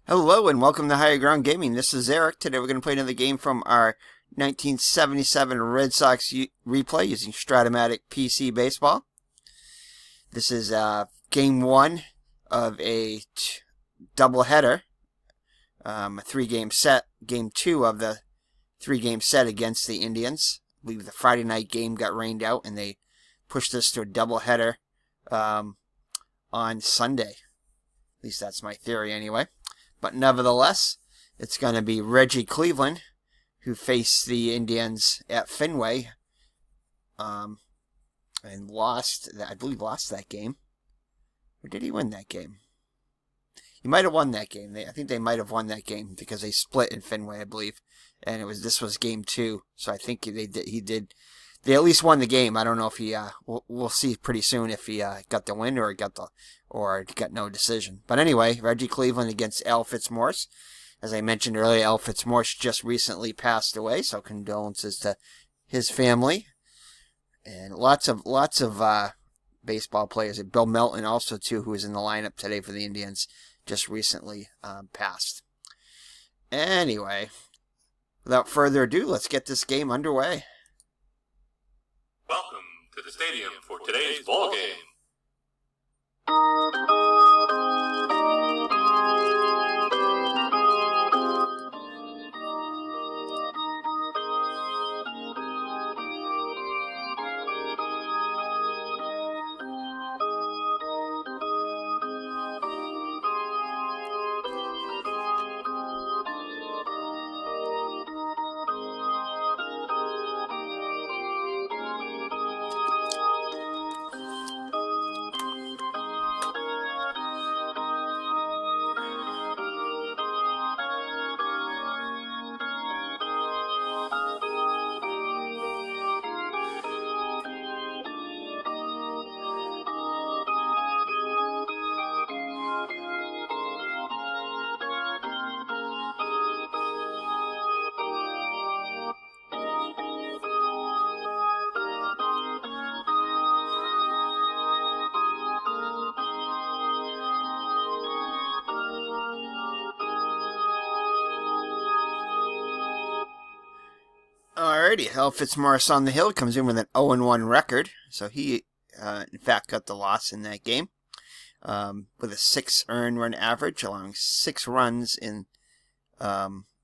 Hello and welcome to Higher Ground Gaming. This is Eric. Today we're going to play another game from our 1977 Red Sox replay using Strat-o-Matic PC Baseball. This is game one of a doubleheader, a three-game set. Game two of the three-game set against the Indians. I believe the Friday night game got rained out and they pushed us to a doubleheader on Sunday. At least that's my theory anyway. But nevertheless, it's going to be Reggie Cleveland, who faced the Indians at Fenway, and lost. I believe lost that game. Or did he win that game? He might have won that game. I think they might have won that game because they split in Fenway, I believe, and this was game two. So I think he did. They at least won the game. I don't know if he. We'll see pretty soon if he got the win or got no decision. But anyway, Reggie Cleveland against Al Fitzmorris. As I mentioned earlier, Al Fitzmorris just recently passed away, so condolences to his family. And lots of baseball players. Bill Melton also too, who is in the lineup today for the Indians, just recently passed. Anyway, without further ado, let's get this game underway. Welcome to the stadium for today's ball game. Alrighty, Al Fitzmorris on the hill comes in with an 0-1 record, so he, in fact, got the loss in that game, with a 6 earned run average, allowing 6 runs in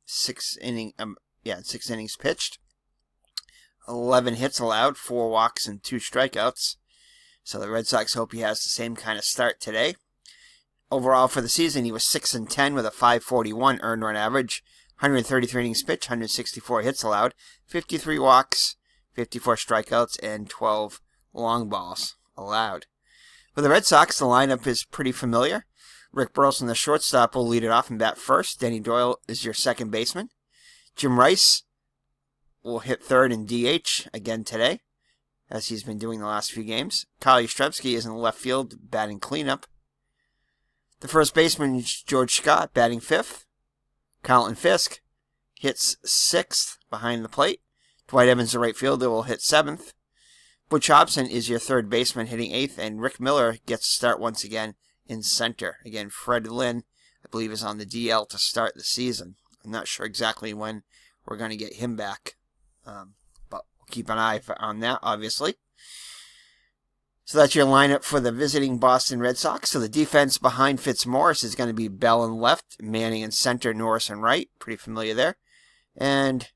6 innings pitched, 11 hits allowed, 4 walks and 2 strikeouts. So the Red Sox hope he has the same kind of start today. Overall for the season, he was 6-10 with a 541 earned run average. 133 innings pitched, 164 hits allowed, 53 walks, 54 strikeouts, and 12 long balls allowed. For the Red Sox, the lineup is pretty familiar. Rick Burleson, the shortstop, will lead it off and bat first. Denny Doyle is your second baseman. Jim Rice will hit third in DH again today, as he's been doing the last few games. Kyle Yastrzemski is in the left field, batting cleanup. The first baseman is George Scott, batting fifth. Carlton Fisk hits 6th behind the plate. Dwight Evans, the right fielder, will hit 7th. Butch Hobson is your third baseman, hitting 8th. And Rick Miller gets to start once again in center. Again, Fred Lynn, I believe, is on the DL to start the season. I'm not sure exactly when we're going to get him back. But we'll keep an eye on that, obviously. So that's your lineup for the visiting Boston Red Sox. So the defense behind Fitzmorris is going to be Bell in left, Manning in center, Norris in right. Pretty familiar there. And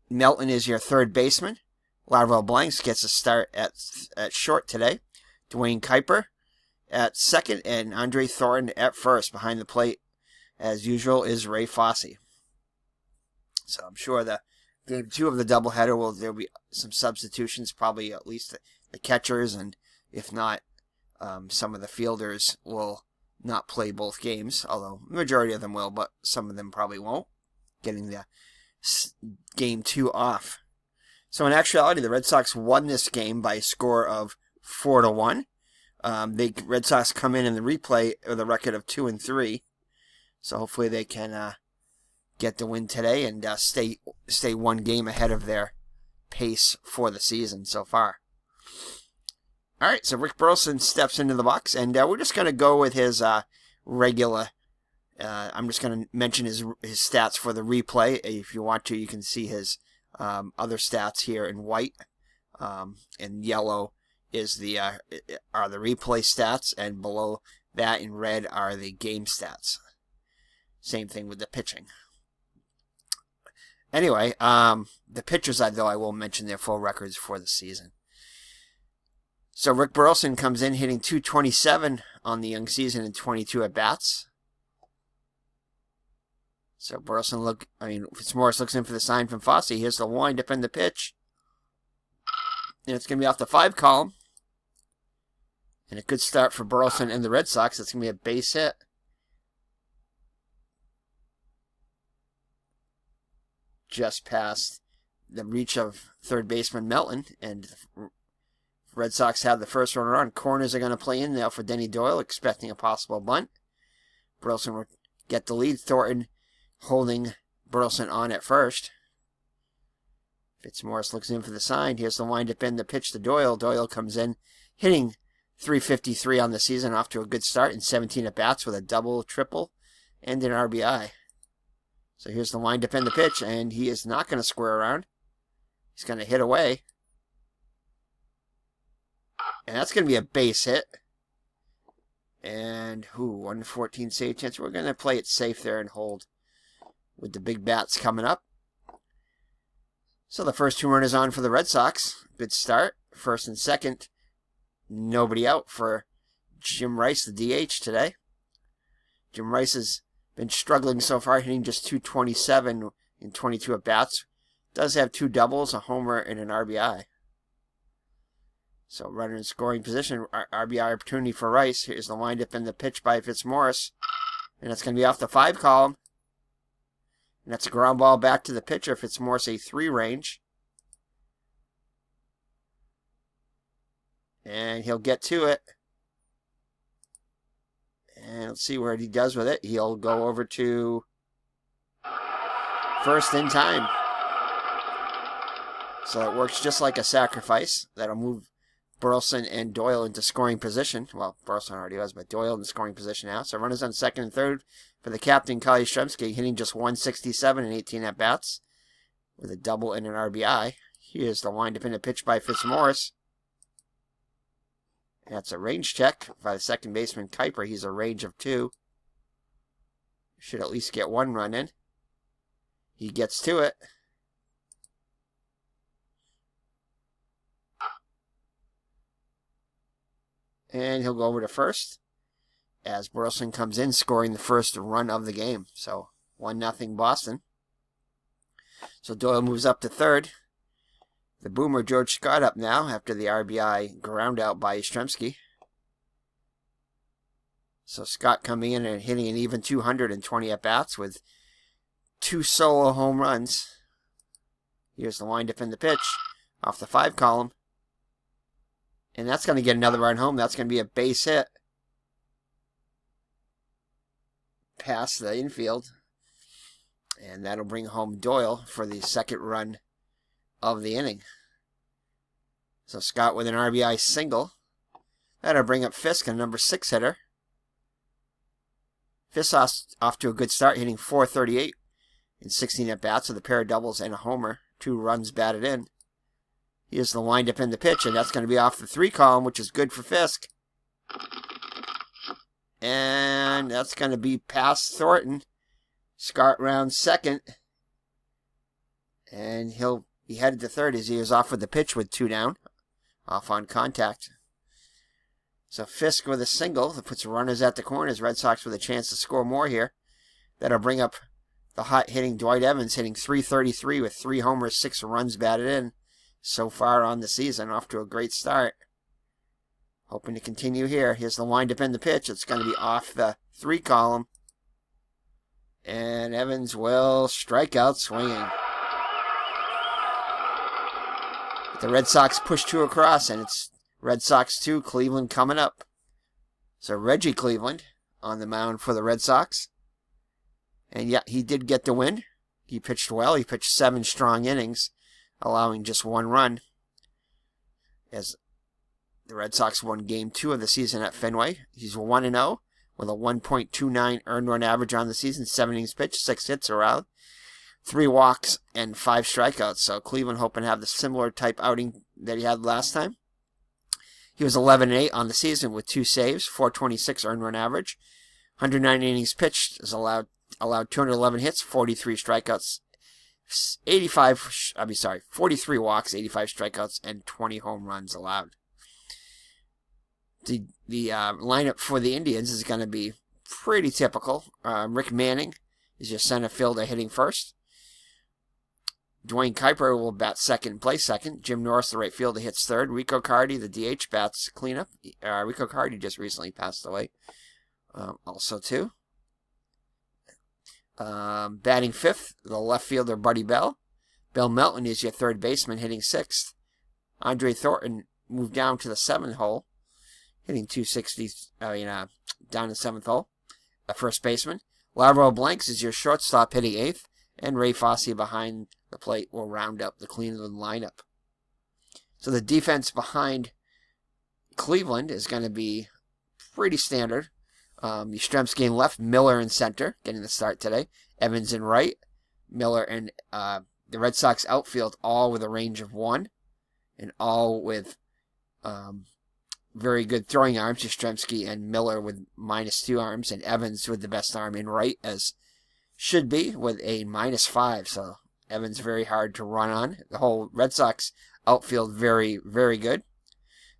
Melton is your third baseman. Larvel Blanks gets a start at short today. Dwayne Kuiper at second, and Andre Thornton at first. Behind the plate, as usual, is Ray Fosse. So I'm sure the game two of the doubleheader there'll be some substitutions, probably at least the catchers, and if not, some of the fielders will not play both games, although the majority of them will, but some of them probably won't, getting the game two off. So in actuality, the Red Sox won this game by a score of 4-1. The Red Sox come in the replay with a record of 2-3, so hopefully they can get the win today and stay one game ahead of their pace for the season so far. All right, so Rick Burleson steps into the box, and we're just going to go with his regular I'm just going to mention his stats for the replay. If you want to, you can see his other stats here in white. In yellow is are the replay stats, and below that in red are the game stats. Same thing with the pitching. Anyway, the pitchers, though, I will mention their full records for the season. So Rick Burleson comes in hitting .227 on the young season in 22 at-bats. So Fitzmorris looks in for the sign from Fosse. Here's the wind-up and the pitch. And it's going to be off the 5 column. And a good start for Burleson and the Red Sox. It's going to be a base hit. Just past the reach of third baseman Melton, and the Red Sox have the first runner on. Corners are going to play in now for Denny Doyle, expecting a possible bunt. Burleson will get the lead. Thornton holding Burleson on at first. Fitzmorris looks in for the sign. Here's the windup and the pitch to Doyle. Doyle comes in hitting .353 on the season, off to a good start in 17 at-bats with a double, triple, and an RBI. So here's the windup and the pitch, and he is not going to square around. He's going to hit away. And that's going to be a base hit. And, 114 save chance. We're going to play it safe there and hold with the big bats coming up. So the first 2 runners on for the Red Sox. Good start. First and second. Nobody out for Jim Rice, the DH, today. Jim Rice has been struggling so far, hitting just .227 in 22 at-bats. Does have 2 doubles, a homer, and an RBI. So runner in scoring position, RBI opportunity for Rice. Here's the windup and the pitch by Fitzmorris. And that's going to be off the 5 column. And that's a ground ball back to the pitcher. Fitzmorris, a 3 range. And he'll get to it. And let's see what he does with it. He'll go over to first in time. So it works just like a sacrifice. That'll move Burleson and Doyle into scoring position. Well, Burleson already was, but Doyle in scoring position now. So runners on second and third for the captain, Kyle Yastrzemski, hitting just .167 in 18 at-bats with a double and an RBI. Here's the windup and a pitch by Fitzmorris. That's a range check by the second baseman, Kuiper. He's a range of 2. Should at least get 1 run in. He gets to it. And he'll go over to first as Burleson comes in, scoring the first run of the game. So 1-0 Boston. So Doyle moves up to third. The boomer, George Scott, up now after the RBI ground out by Yastrzemski. So Scott coming in and hitting an even 220 at-bats with 2 solo home runs. Here's the windup and the pitch off the 5 column. And that's going to get another run home. That's going to be a base hit past the infield. And that'll bring home Doyle for the second run of the inning. So Scott with an RBI single. That'll bring up Fisk, a number 6 hitter. Fisk off to a good start, hitting .438 in 16 at-bats with a pair of doubles and a homer. 2 runs batted in. Here's the windup and the pitch, and that's going to be off the 3 column, which is good for Fisk. And that's going to be past Thornton. Scott rounds second. And he'll be headed to third as he is off with the pitch with 2 down. Off on contact. So Fisk with a single that puts runners at the corners. Red Sox with a chance to score more here. That'll bring up the hot hitting Dwight Evans, hitting .333 with 3 homers, 6 runs batted in so far on the season. Off to a great start. Hoping to continue here. Here's the windup and the pitch. It's going to be off the 3 column. And Evans will strike out swinging. The Red Sox push 2 across, and it's Red Sox 2, Cleveland coming up. So Reggie Cleveland on the mound for the Red Sox. And yeah, he did get the win. He pitched well. He pitched 7 strong innings, allowing just 1 run. As the Red Sox won Game 2 of the season at Fenway. He's 1-0 with a 1.29 earned run average on the season, 7 innings pitched, 6 hits allowed, 3 walks, and 5 strikeouts. So Cleveland hoping to have the similar type outing that he had last time. He was 11-8 on the season with 2 saves, 426 earned run average, 109 innings pitched, is allowed 211 hits, 43 strikeouts, 43 walks, 85 strikeouts, and 20 home runs allowed. The lineup for the Indians is going to be pretty typical. Rick Manning is your center fielder hitting first. Dwayne Kuiper will bat second and play second. Jim Norris, the right fielder, hits third. Rico Cardi, the DH, bats cleanup. Rico Cardi just recently passed away. Also, too. Batting fifth, the left fielder, Buddy Bell. Bill Melton is your third baseman, hitting sixth. Andre Thornton moved down to the seventh hole, hitting 260, down the seventh hole. A first baseman. Lavro Blanks is your shortstop, hitting eighth. And Ray Fosse behind the plate will round up the Cleveland lineup. So the defense behind Cleveland is going to be pretty standard. Yastrzemski in left, Miller in center, getting the start today. Evans in right, Miller and the Red Sox outfield all with a range of 1, and all with very good throwing arms. Yastrzemski and Miller with -2 arms, and Evans with the best arm in right, as should be, with a -5. So Evans very hard to run on. The whole Red Sox outfield very, very good.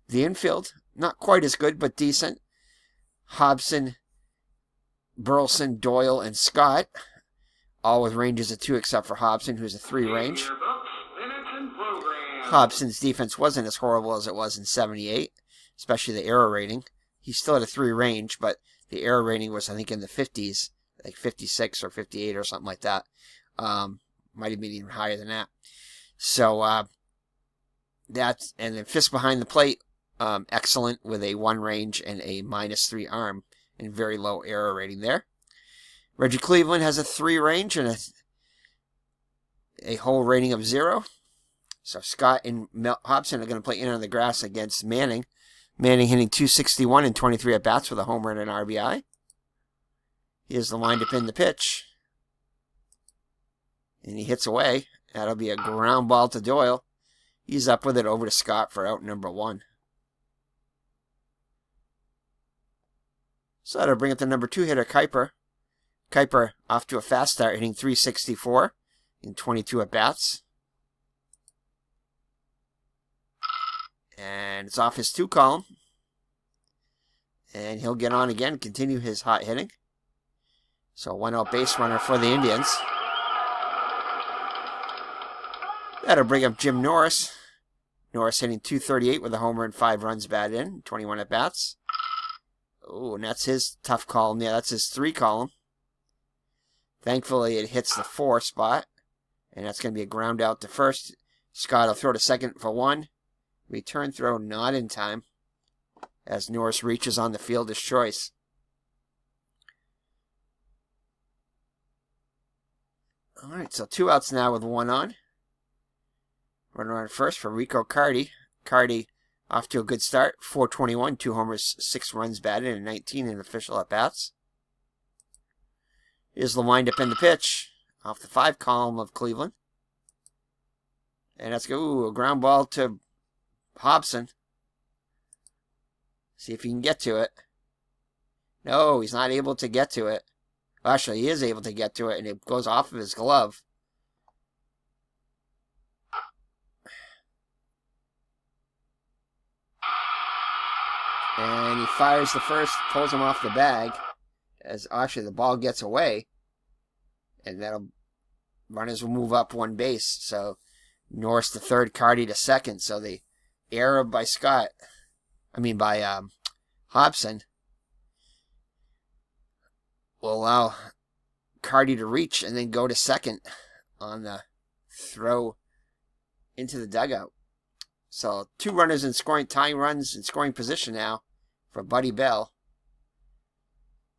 The infield, not quite as good, but decent. Hobson, Burleson, Doyle, and Scott, all with ranges of 2 except for Hobson, who's a 3 range. Hobson's defense wasn't as horrible as it was in 78, especially the error rating. He still had a 3 range, but the error rating was, I think, in the 50s, like 56 or 58 or something like that. Might have been even higher than that. So that's, and then Fisk behind the plate, excellent with a 1 range and a -3 arm and very low error rating there. Reggie Cleveland has a 3 range and a whole rating of 0. So Scott and Hobson are going to play in on the grass against Manning. Manning hitting 261 and 23 at-bats with a home run and RBI. Here's the windup in the pitch. And he hits away. That'll be a ground ball to Doyle. He's up with it over to Scott for out number 1. So that'll bring up the number 2 hitter, Kuiper. Kuiper off to a fast start, hitting 364 in 22 at-bats. And it's off his 2 column. And he'll get on again, continue his hot hitting. So 1 out base runner for the Indians. That'll bring up Jim Norris. Norris hitting 238 with a homer and 5 runs batted in, 21 at-bats. Oh, and that's his tough column. Yeah, that's his 3 column. Thankfully, it hits the 4 spot. And that's going to be a ground out to first. Scott will throw to second for 1. Return throw not in time, as Norris reaches on the fielder's choice. All right, so 2 outs now with 1 on. Runner on first for Rico Cardi. Cardi off to a good start. 421, 2 homers, 6 runs batted, and 19 in official at-bats. Here's the windup in the pitch off the 5 column of Cleveland. And that's a ground ball to Hobson. See if he can get to it. No, he's not able to get to it. Well, actually, he is able to get to it, and it goes off of his glove. And he fires the first, pulls him off the bag, as actually the ball gets away. And that'll, runners will move up 1 base. So Norris to third, Cardi to second. So the error by Hobson will allow Cardi to reach and then go to second on the throw into the dugout. So 2 runners in scoring, tying runs in scoring position now for Buddy Bell.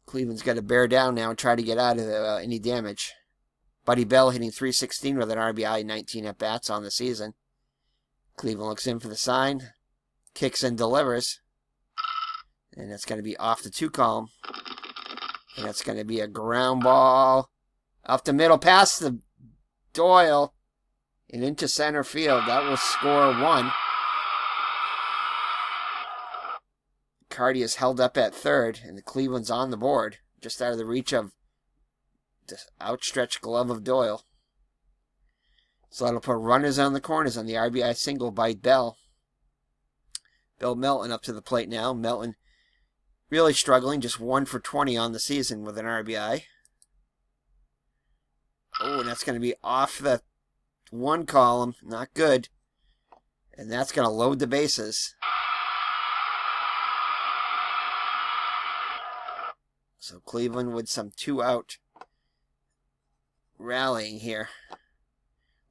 Cleveland's got to bear down now and try to get out of any damage. Buddy Bell hitting 316 with an RBI, 19 at-bats on the season. Cleveland looks in for the sign, kicks and delivers. And that's going to be off the 2 column. And that's going to be a ground ball up the middle past the Doyle and into center field. That will score 1. Carty is held up at third, and the Cleveland's on the board, just out of the reach of the outstretched glove of Doyle. So that'll put runners on the corners on the RBI single by Bell. Bill Melton up to the plate now. Melton really struggling, just 1 for 20 on the season with an RBI. Oh, and that's going to be off the 1 column. Not good. And that's going to load the bases. So Cleveland with some 2-out rallying here.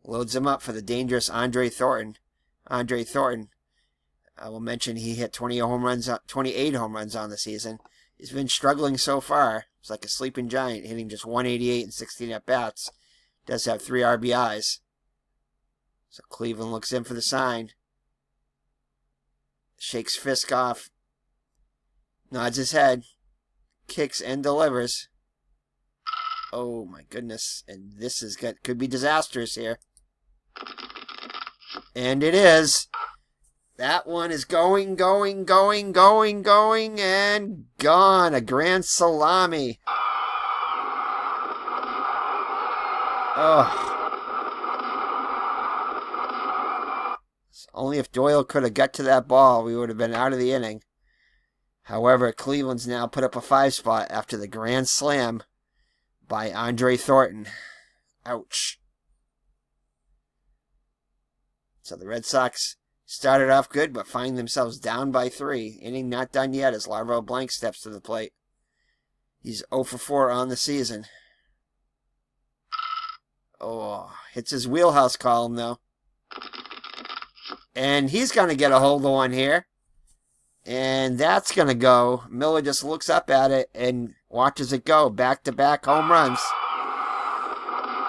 Loads him up for the dangerous Andre Thornton. Andre Thornton, I will mention he hit 28 home runs on the season. He's been struggling so far. It's like a sleeping giant, hitting just 188 and 16 at-bats. Does have 3 RBIs. So Cleveland looks in for the sign. Shakes Fisk off. Nods his head. Kicks and delivers. Oh my goodness. And this could be disastrous here. And it is. That one is going, and gone. A grand salami. Oh. Only if Doyle could have got to that ball, we would have been out of the inning. However, Cleveland's now put up a 5 spot after the grand slam by Andre Thornton. Ouch. So the Red Sox started off good, but find themselves down by 3. Inning not done yet as Larvo Blank steps to the plate. He's 0 for 4 on the season. Oh, hits his wheelhouse column, though. And he's going to get a hold of one here. And that's going to go. Miller just looks up at it and watches it go. Back-to-back home runs.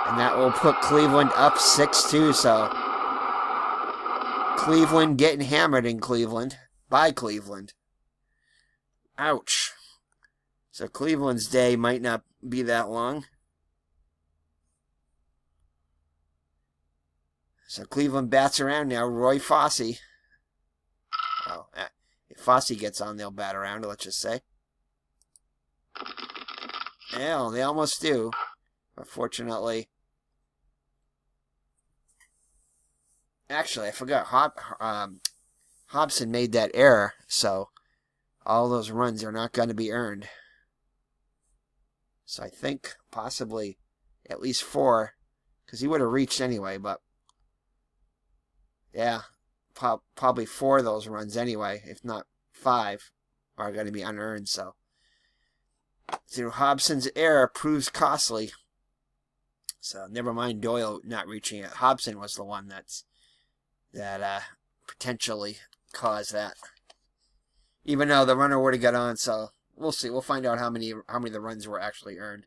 And that will put Cleveland up 6-2, so Cleveland getting hammered in Cleveland by Cleveland. Ouch. So Cleveland's day might not be that long. So Cleveland bats around now. Roy Fossey. Well, if Fossey gets on, they'll bat around, let's just say. Well, they almost do. But fortunately... Actually, I forgot. Hobson made that error, so all those runs are not going to be earned. So I think possibly at least 4, because he would have reached anyway, but yeah, probably 4 of those runs anyway, if not 5, are going to be unearned. So Hobson's error proves costly. So never mind Doyle not reaching it. Hobson was the one that potentially caused that. Even though the runner would have got on, so we'll see. We'll find out how many of the runs were actually earned.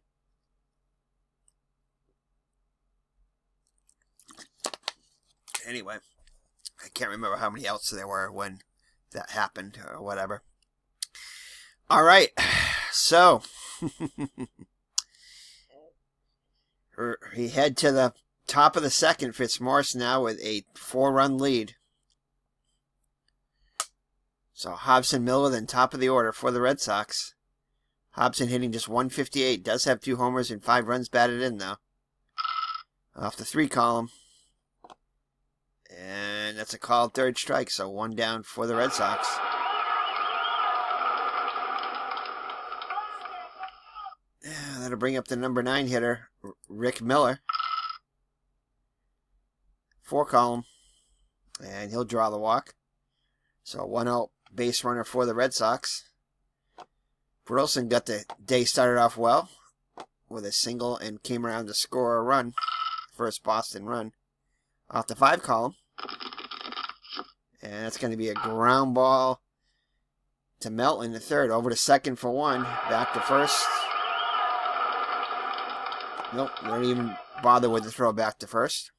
Anyway, I can't remember how many outs there were when that happened or whatever. All right, so we head to the top of the second. Fitzmorris now with a 4-run lead. So Hobson, Miller, then top of the order for the Red Sox. Hobson hitting just 158. Does have 2 homers and 5 runs batted in, though. Off the 3 column. And that's a called 3rd strike, so 1 down for the Red Sox. That'll bring up the number 9 hitter, Rick Miller. 4 column. And he'll draw the walk. So 1-out base runner for the Red Sox. Burleson got the day started off well with a single and came around to score a run. First Boston run. Off the 5 column. And that's going to be a ground ball to Melton in the 3rd. Over to 2nd for 1. Back to 1st. Nope, don't even bother with the throw back to 1st.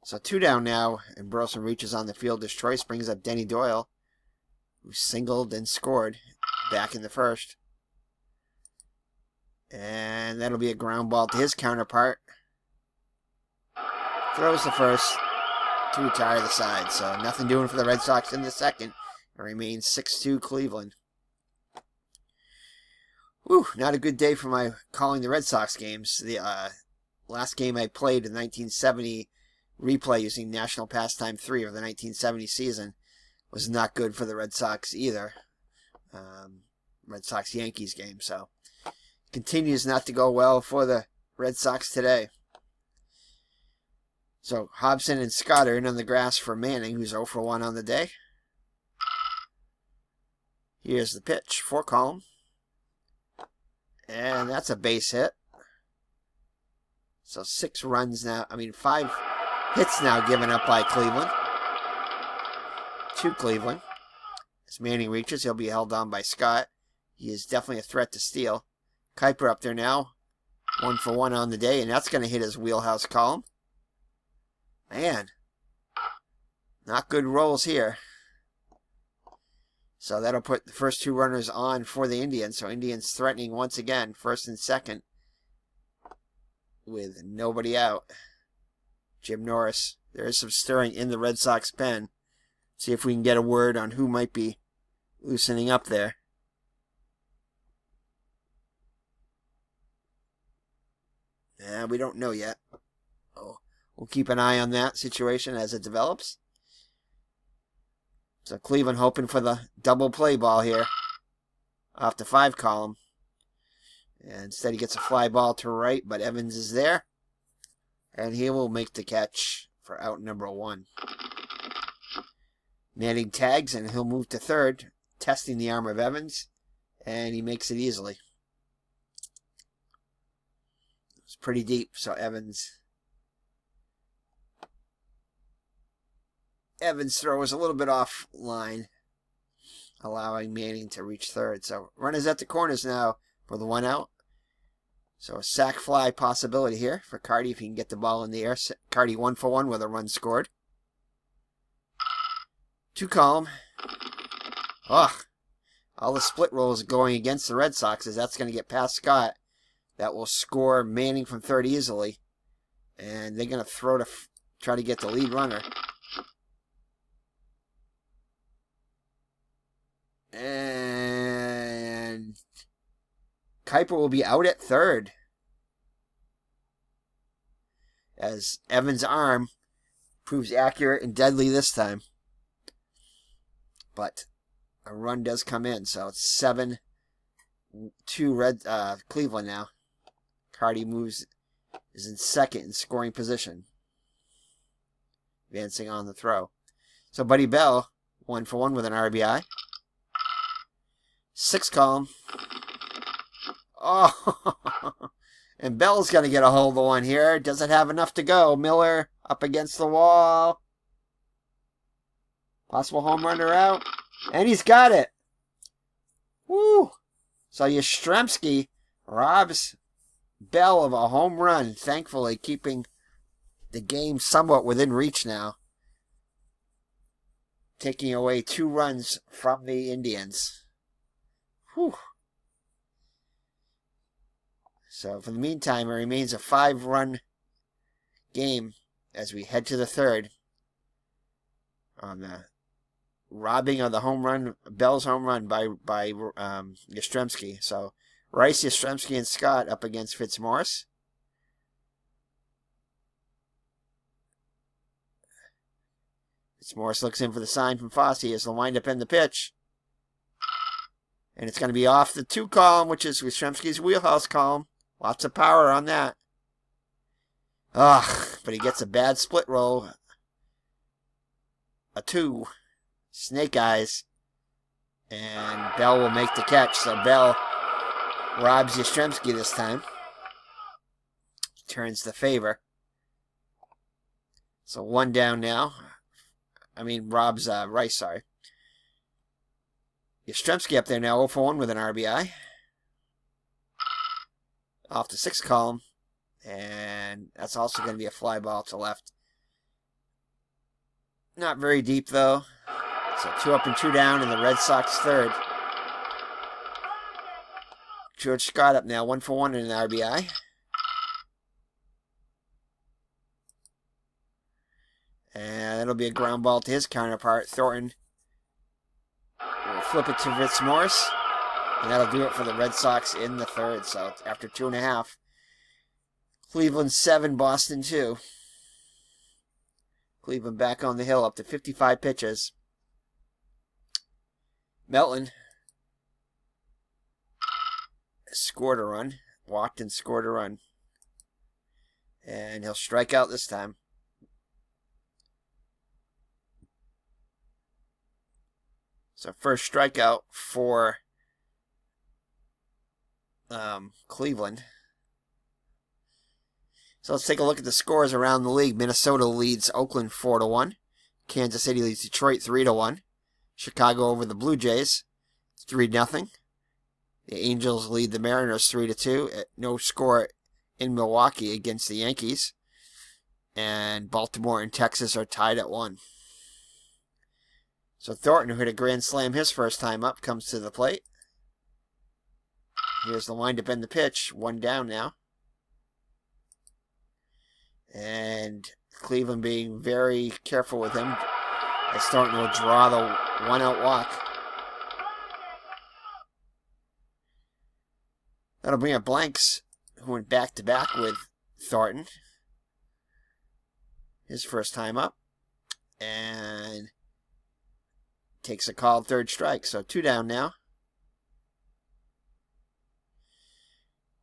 So 2 down now, and Burleson reaches on the fielder's choice, brings up Denny Doyle, who singled and scored back in the 1st. And that'll be a ground ball to his counterpart. Throws the first to retire the side. So nothing doing for the Red Sox in the second. It remains 6-2 Cleveland. Whew, not a good day for my calling the Red Sox games. The last game I played in 1970 replay using National Pastime 3 of the 1970 season was not good for the Red Sox either. Red Sox-Yankees game. So continues not to go well for the Red Sox today. So Hobson and Scott are in on the grass for Manning, who's 0 for 1 on the day. Here's the pitch for Colm. And that's a base hit. So 5 hits now given up by Cleveland. To Cleveland. As Manning reaches, he'll be held on by Scott. He is definitely a threat to steal. Kuiper up there now. 1 for 1 on the day, and that's going to hit his wheelhouse column. Man. Not good rolls here. So that'll put the first 2 runners on for the Indians. So Indians threatening once again, first and second, with nobody out. Jim Norris. There is some stirring in the Red Sox pen. See if we can get a word on who might be loosening up there. We don't know yet. Oh, we'll keep an eye on that situation as it develops. So Cleveland hoping for the double play ball here off the 5 column. And instead he gets a fly ball to right, but Evans is there. And he will make the catch for out number 1. Manning tags and he'll move to third, testing the arm of Evans. And he makes it easily. It's pretty deep, so Evans' throw was a little bit off line, allowing Manning to reach third. So runners at the corners now for the 1 out. So a sac fly possibility here for Carty if he can get the ball in the air. Carty 1 for 1 with a run scored. To Colm. Ugh. All the split rolls going against the Red Sox as that's going to get past Scott. That will score Manning from third easily. And they're going to throw to try to get the lead runner. And Kuiper will be out at third. As Evans' arm proves accurate and deadly this time. But a run does come in, so it's 7-2 Cleveland now. Carty is in second in scoring position. Advancing on the throw. So Buddy Bell, 1 for 1 with an RBI. 6 column. Oh, and Bell's going to get a hold of one here. Doesn't have enough to go. Miller up against the wall. Possible home runner out. And he's got it. Woo. So Yastrzemski robs Bell of a home run, thankfully keeping the game somewhat within reach now. Taking away 2 runs from the Indians. Whew. So for the meantime, it remains a 5-run game as we head to the third. On the robbing of the home run, Bell's home run by Yastrzemski. So Rice, Yastrzemski, and Scott up against Fitzmorris. Fitzmorris looks in for the sign from Fosse as the windup in the pitch. And it's going to be off the 2 column, which is Yastrzemski's wheelhouse column. Lots of power on that. Ugh, but he gets a bad split roll. A 2. Snake eyes. And Bell will make the catch. So Bell robs Yastrzemski this time. Turns the favor. So 1 down now. Robs Rice, sorry. Yastrzemski up there now 0 for 1 with an RBI. Off the 6 column. And that's also going to be a fly ball to left. Not very deep, though. So 2 up and 2 down in the Red Sox third. George Scott up now, 1 for 1 in an RBI. And it'll be a ground ball to his counterpart, Thornton. We'll flip it to Fitzmorris. And that'll do it for the Red Sox in the third. So after 2.5, Cleveland 7, Boston 2. Cleveland back on the hill up to 55 pitches. Melton scored a run. Walked and scored a run. And he'll strike out this time. So first strikeout for Cleveland. So let's take a look at the scores around the league. Minnesota leads Oakland 4-1. Kansas City leads Detroit 3-1. Chicago over the Blue Jays 3-0. The Angels lead the Mariners 3-2. No score in Milwaukee against the Yankees. And Baltimore and Texas are tied at 1. So Thornton, who hit a grand slam his first time up, comes to the plate. Here's the windup and the pitch. 1 down now. And Cleveland being very careful with him, as Thornton will draw the 1-out walk. That'll bring up Blanks, who went back-to-back with Thornton. His first time up. And takes a called third strike. So 2 down now.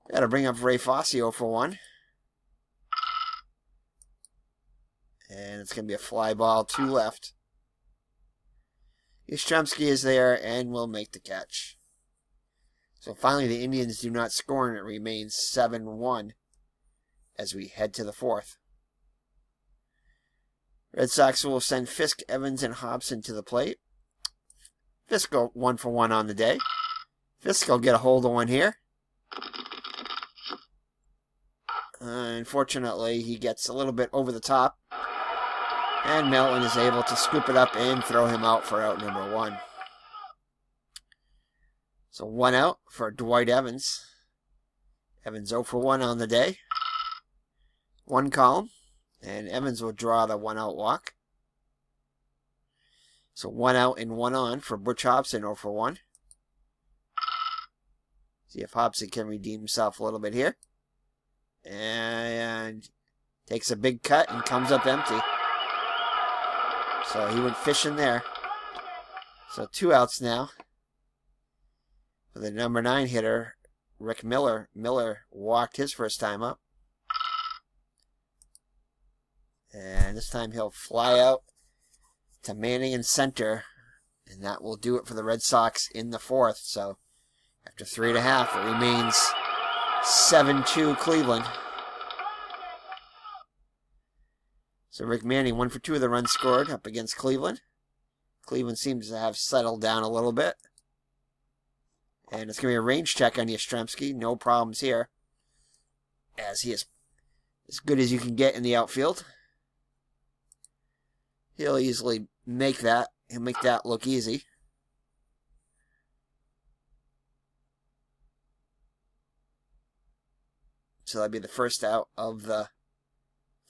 That'll bring up Ray Fossio for 1. And it's going to be a fly ball, 2 left. Yastrzemski is there and will make the catch. So finally the Indians do not score and it remains 7-1 as we head to the 4th. Red Sox will send Fisk, Evans, and Hobson to the plate. Fisk go 1 for 1 on the day. Fisk will get a hold of one here. Unfortunately, he gets a little bit over the top. And Melton is able to scoop it up and throw him out for out number 1. So 1 out for Dwight Evans. Evans 0 for 1 on the day. 1 column. And Evans will draw the 1-out walk. So 1 out and 1 on for Butch Hobson 0 for 1. See if Hobson can redeem himself a little bit here. And takes a big cut and comes up empty. So he went fishing there. So 2 outs now. For the number 9 hitter, Rick Miller. Miller walked his first time up. And this time he'll fly out to Manning in center. And that will do it for the Red Sox in the 4th. So after 3.5, it remains 7-2 Cleveland. So Rick Manning, 1 for 2 of the runs scored up against Cleveland. Cleveland seems to have settled down a little bit. And it's going to be a range check on Yastrzemski. No problems here, as he is as good as you can get in the outfield. He'll easily make that. He'll make that look easy. So that'll be the first out of the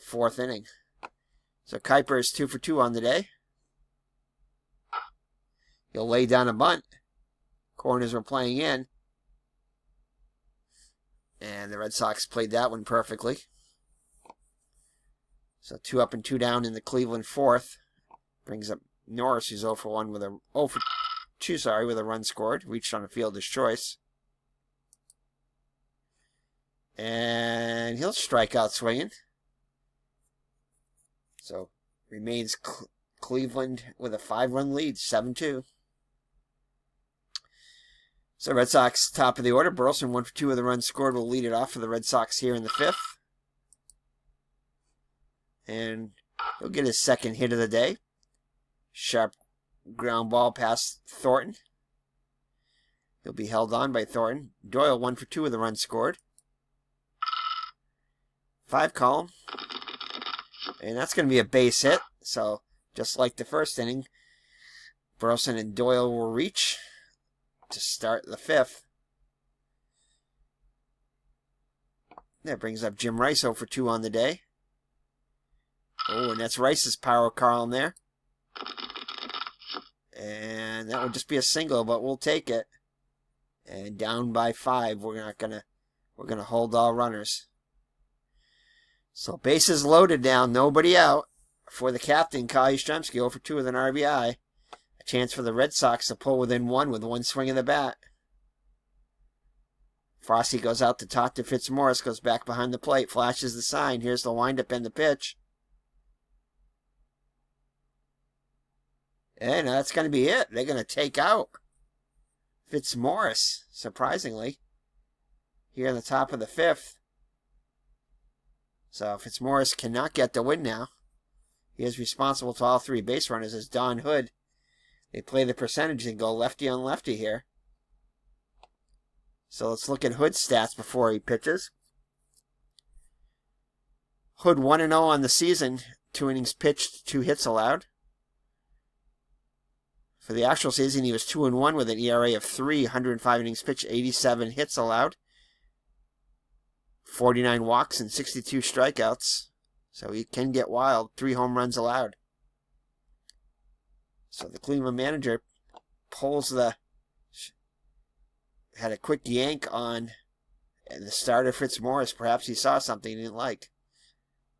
4th inning. So Kuiper is 2 for 2 on the day. He'll lay down a bunt. Corners were playing in. And the Red Sox played that one perfectly. So 2 up and 2 down in the Cleveland 4th. Brings up Norris, who's 0 for 1 with a 0 for 2, with a run scored. Reached on a fielder's choice. And he'll strike out swinging. So remains Cleveland with a 5-run lead, 7-2. So Red Sox top of the order. Burleson 1 for 2 with a run scored will lead it off for the Red Sox here in the 5th. And he'll get his 2nd hit of the day. Sharp ground ball past Thornton. He'll be held on by Thornton. Doyle 1 for 2 with a run scored. 5 column. And that's going to be a base hit. So just like the 1st inning, Burleson and Doyle will reach to start the 5th. That brings up Jim Rice 0 for 2 on the day. Oh, and that's Rice's power column there. And that would just be a single, but we'll take it. And down by 5, we're gonna hold all runners. So bases loaded now, nobody out for the captain, Kyle Yastrzemski, 0 for 2 with an RBI. A chance for the Red Sox to pull within 1 with one swing of the bat. Frosty goes out to talk to Fitzmorris, goes back behind the plate, flashes the sign. Here's the windup and the pitch. And that's going to be it. They're going to take out Fitzmorris, surprisingly, here in the top of the 5th. So Fitzmorris cannot get the win now. He is responsible to all 3 base runners as Don Hood. They play the percentage and go lefty on lefty here. So let's look at Hood's stats before he pitches. Hood 1-0 on the season, 2 innings pitched, 2 hits allowed. For the actual season, he was 2-1 with an ERA of 3, 105 innings pitched, 87 hits allowed, 49 walks and 62 strikeouts. So he can get wild, 3 home runs allowed. So the Cleveland manager had a quick yank on the starter Fitzmorris. Perhaps he saw something he didn't like.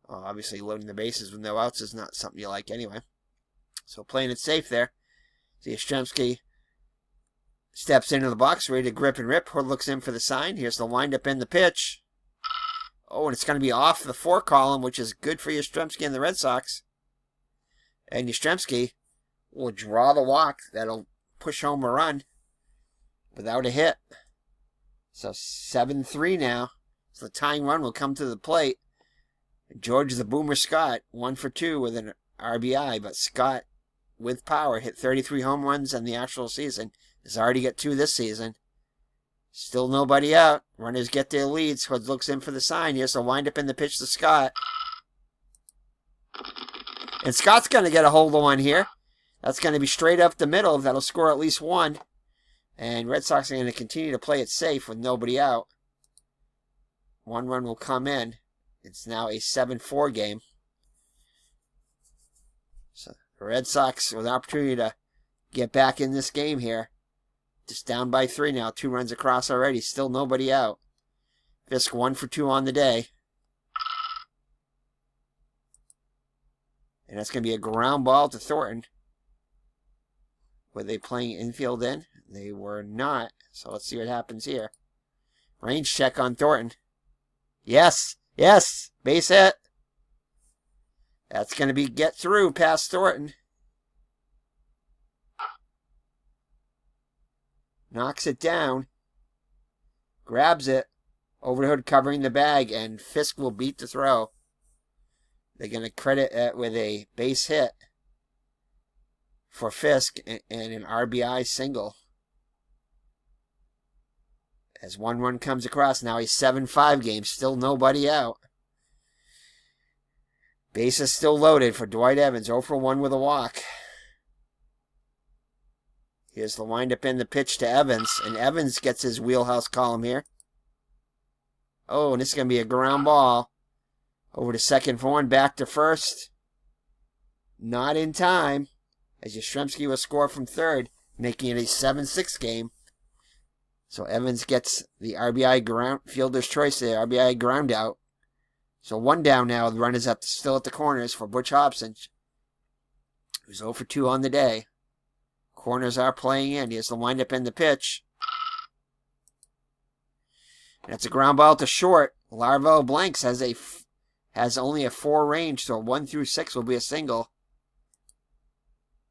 Obviously, loading the bases with no outs is not something you like anyway. So playing it safe there. Yastrzemski steps into the box, ready to grip and rip. Hood looks in for the sign. Here's the windup and the pitch. Oh, and it's going to be off the 4 column, which is good for Yastrzemski and the Red Sox. And Yastrzemski will draw the walk. That'll push home a run without a hit. So 7-3 now. So the tying run will come to the plate. George the Boomer Scott, 1 for 2 with an RBI, but Scott, with power, hit 33 home runs in the actual season. Has already got 2 this season. Still nobody out. Runners get their leads. Hood looks in for the sign. Here's a windup in the pitch to Scott. And Scott's going to get a hold of one here. That's going to be straight up the middle. That'll score at least 1. And Red Sox are going to continue to play it safe with nobody out. 1 run will come in. It's now a 7-4 game. So the Red Sox with an opportunity to get back in this game here. Just down by 3 now. 2 runs across already. Still nobody out. Fisk 1 for 2 on the day. And that's going to be a ground ball to Thornton. Were they playing infield in? They were not. So let's see what happens here. Range check on Thornton. Yes. Yes. Base hit. That's going to be get through past Thornton. Knocks it down. Grabs it. Over to Hood covering the bag. And Fisk will beat the throw. They're going to credit it with a base hit for Fisk and an RBI single. As 1 run comes across, now a 7-5 game. Still nobody out. Bases still loaded for Dwight Evans. 0 for 1 with a walk. Here's the windup in the pitch to Evans. And Evans gets his wheelhouse column here. Oh, and this is going to be a ground ball. Over to second for 1. Back to first. Not in time. As Yastrzemski will score from third. Making it a 7-6 game. So Evans gets the RBI fielder's choice there. RBI ground out. So 1 down now. The run is still at the corners for Butch Hobson. Who's 0 for 2 on the day. Corners are playing in. Here's the windup and the pitch. And it's a ground ball to short. Larvel Blanks has only a 4 range, so 1 through 6 will be a single.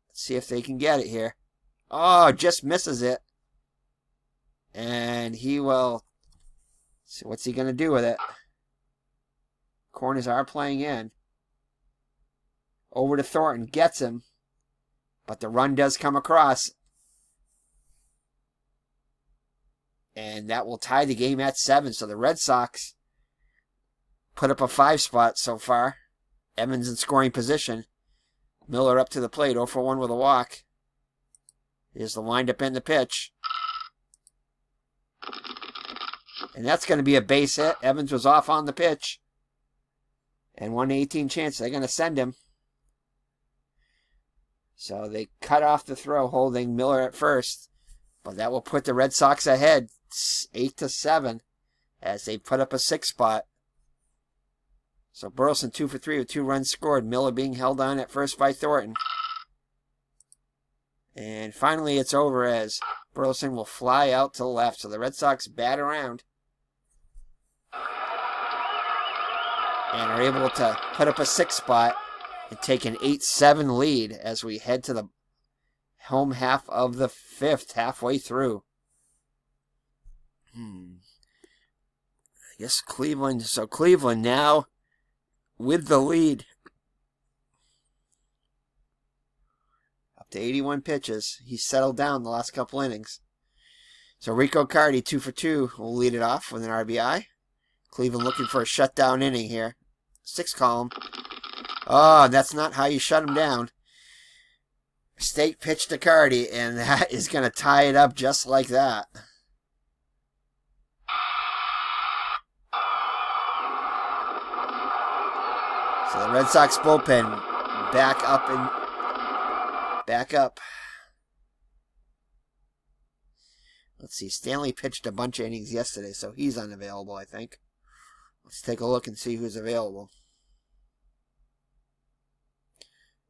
Let's see if they can get it here. Oh, just misses it. And he will see what's he going to do with it. Corners are playing in. Over to Thornton. Gets him. But the run does come across. And that will tie the game at 7. So the Red Sox put up a 5 spot so far. Evans in scoring position. Miller up to the plate. 0 for 1 with a walk. Here's the windup and the pitch. And that's going to be a base hit. Evans was off on the pitch. And 1/18 chance they're going to send him. So they cut off the throw, holding Miller at first. But that will put the Red Sox ahead 8-7 as they put up a 6 spot. So Burleson 2 for 3 with 2 runs scored. Miller being held on at first by Thornton. And finally it's over as Burleson will fly out to the left. So the Red Sox bat around and are able to put up a 6 spot and take an 8-7 lead as we head to the home half of the 5th, halfway through. I guess Cleveland. So Cleveland now with the lead. Up to 81 pitches. He's settled down the last couple innings. So Rico Cardi, 2 for 2, will lead it off with an RBI. Cleveland looking for a shutdown inning here. 6 column. Oh, that's not how you shut him down. State pitch to Cardi, and that is going to tie it up just like that. So the Red Sox bullpen back up. Let's see, Stanley pitched a bunch of innings yesterday, so he's unavailable, I think. Let's take a look and see who's available.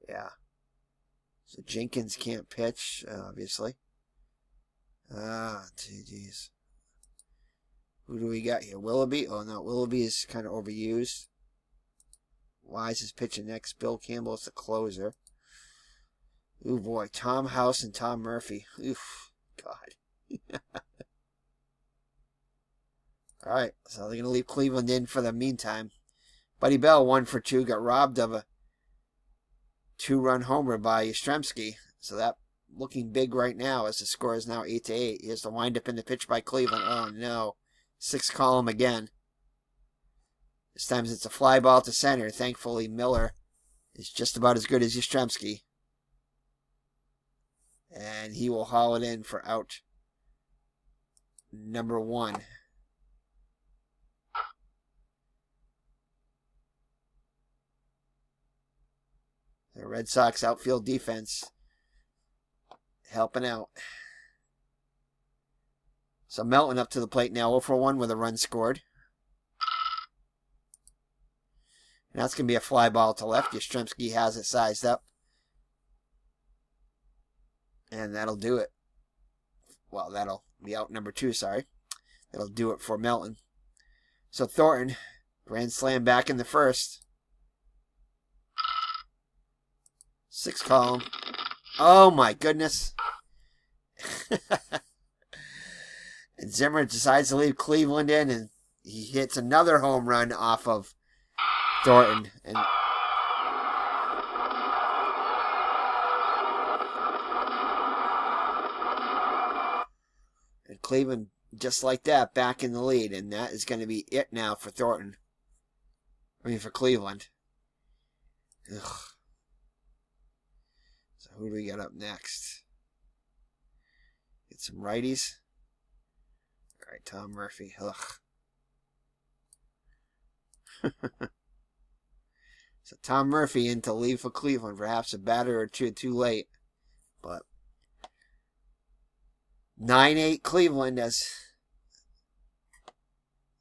Yeah. So Jenkins can't pitch, obviously. Geez. Who do we got here? Willoughby? Oh, no, Willoughby is kind of overused. Wise is pitching next. Bill Campbell is the closer. Ooh, boy. Tom House and Tom Murphy. Oof. God. All right, so they're going to leave Cleveland in for the meantime. Buddy Bell, 1 for 2, got robbed of a 2-run homer by Yastrzemski. So that looking big right now as the score is now 8-8. Here's the windup in the pitch by Cleveland. Oh, no. 6 column again. This time it's a fly ball to center. Thankfully, Miller is just about as good as Yastrzemski. And he will haul it in for out number 1. The Red Sox outfield defense helping out. So Melton up to the plate now, 0 for 1 with a run scored. And that's going to be a fly ball to left. Yastrzemski has it sized up. And that'll do it. Well, that'll be out number 2, sorry. That'll do it for Melton. So Thornton, grand slam back in the first. 6 column. Oh my goodness. And Zimmer decides to leave Cleveland in, and he hits another home run off of Thornton. And Cleveland, just like that, back in the lead. And that is going to be it now for Thornton. For Cleveland. Ugh. So who do we got up next? Get some righties. All right, Tom Murphy. Ugh. So Tom Murphy in to leave for Cleveland. Perhaps a batter or two too late. But 9-8 Cleveland as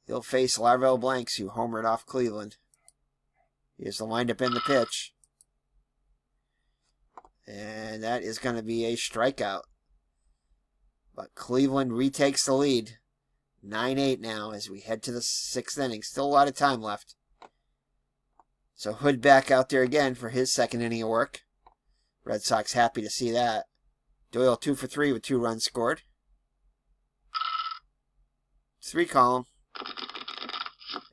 he'll face Larvell Blanks, who homered off Cleveland. Here's the windup in the pitch. And that is going to be a strikeout. But Cleveland retakes the lead. 9-8 now as we head to the 6th inning. Still a lot of time left. So Hood back out there again for his 2nd inning of work. Red Sox happy to see that. Doyle 2 for 3 with 2 runs scored. 3 column.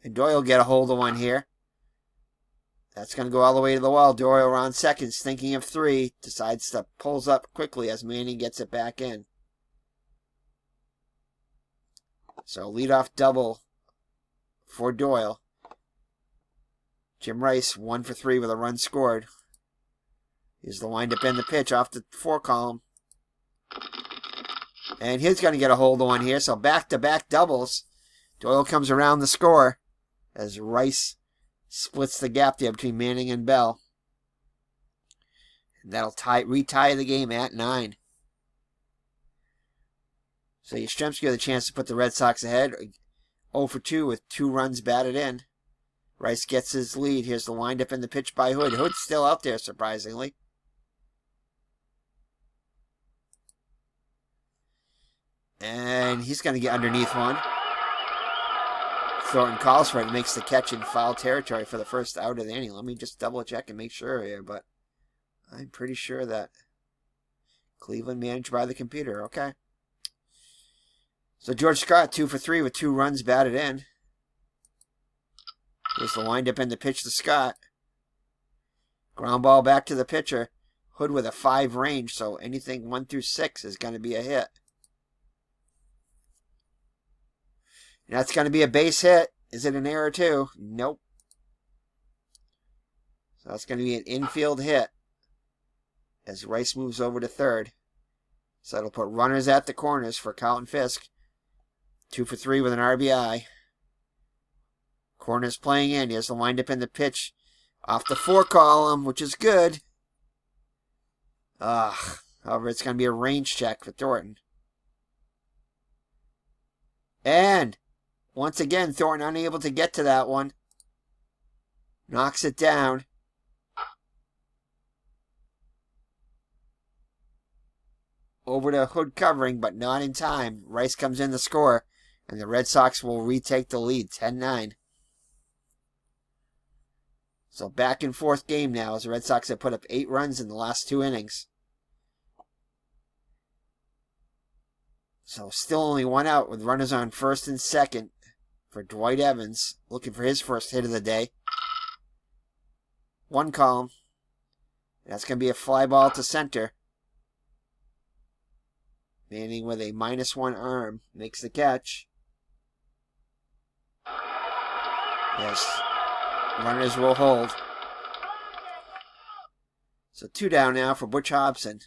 And Doyle get a hold of one here. That's going to go all the way to the wall. Doyle around seconds, thinking of 3. Decides to pulls up quickly as Manning gets it back in. So leadoff double for Doyle. Jim Rice 1 for 3 with a run scored. Here's the windup in the pitch off the 4 column. And he's going to get a hold of one here. So back-to-back doubles. Doyle comes around the score as Rice splits the gap there between Manning and Bell. And that'll retie the game at 9. So Yastrzemski with a chance to put the Red Sox ahead. 0 for 2 with 2 runs batted in. Rice gets his lead. Here's the windup in the pitch by Hood. Hood's still out there, surprisingly. And he's going to get underneath one. Thornton calls for it and makes the catch in foul territory for the first out of the inning. Let me just double check and make sure here, but I'm pretty sure that Cleveland managed by the computer. Okay. So George Scott, 2 for 3 with 2 runs batted in. Here's the windup in the pitch to Scott. Ground ball back to the pitcher. Hood with a 5 range, so anything 1 through 6 is going to be a hit. And that's going to be a base hit. Is it an error too? Nope. So that's going to be an infield hit as Rice moves over to third. So that'll put runners at the corners for Carlton Fisk. 2 for 3 with an RBI. Corners playing in. Here's the windup in the pitch off the 4 column, which is good. However, it's going to be a range check for Thornton. And once again, Thornton unable to get to that one. Knocks it down. Over to Hood covering, but not in time. Rice comes in to score, and the Red Sox will retake the lead, 10-9. So back and forth game now as the Red Sox have put up 8 runs in the last 2 innings. So still only 1 out with runners on first and second for Dwight Evans, looking for his first hit of the day. 1 column. That's going to be a fly ball to center. Manning with a -1 arm makes the catch. Yes. Runners will hold. So 2 down now for Butch Hobson.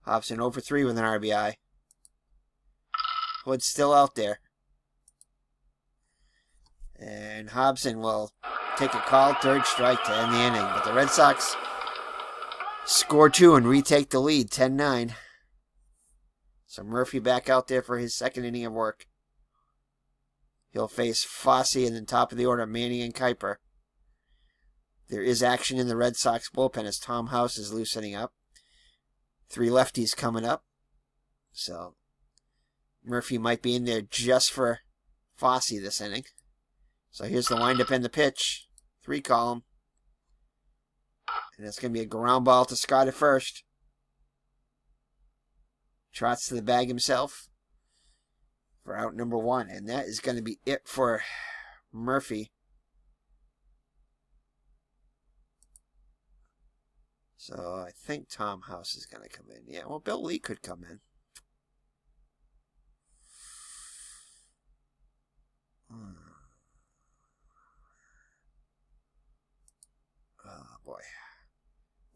Hobson 0 for 3 with an RBI. Hood's still out there. And Hobson will take a called 3rd strike to end the inning. But the Red Sox score 2 and retake the lead, 10-9. So Murphy back out there for his 2nd inning of work. He'll face Fosse in the top of the order, Manning and Kuiper. There is action in the Red Sox bullpen as Tom House is loosening up. 3 lefties coming up. So Murphy might be in there just for Fosse this inning. So here's the windup in the pitch. 3 column. And it's going to be a ground ball to Scott at first. Trots to the bag himself for out number 1. And that is going to be it for Murphy. So I think Tom House is going to come in. Yeah, well, Bill Lee could come in. Oh, boy.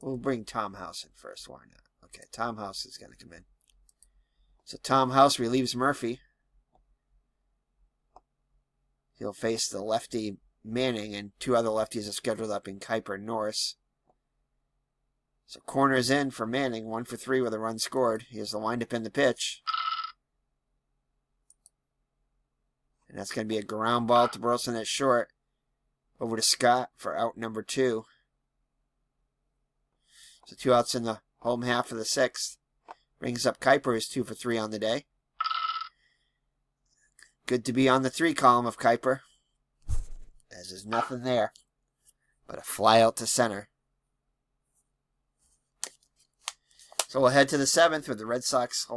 We'll bring Tom House in first. Why not? Okay, Tom House is going to come in. So Tom House relieves Murphy. He'll face the lefty Manning, and 2 other lefties are scheduled up in Kuiper and Norris. So corners in for Manning, 1 for 3 with a run scored. Here's the windup in the pitch. And that's going to be a ground ball to Burleson at short. Over to Scott for out number 2. So 2 outs in the home half of the 6th. Brings up Kuiper, who's 2 for 3 on the day. Good to be on the 3 column of Kuiper, as there's nothing there but a fly out to center. So we'll head to the 7th with the Red Sox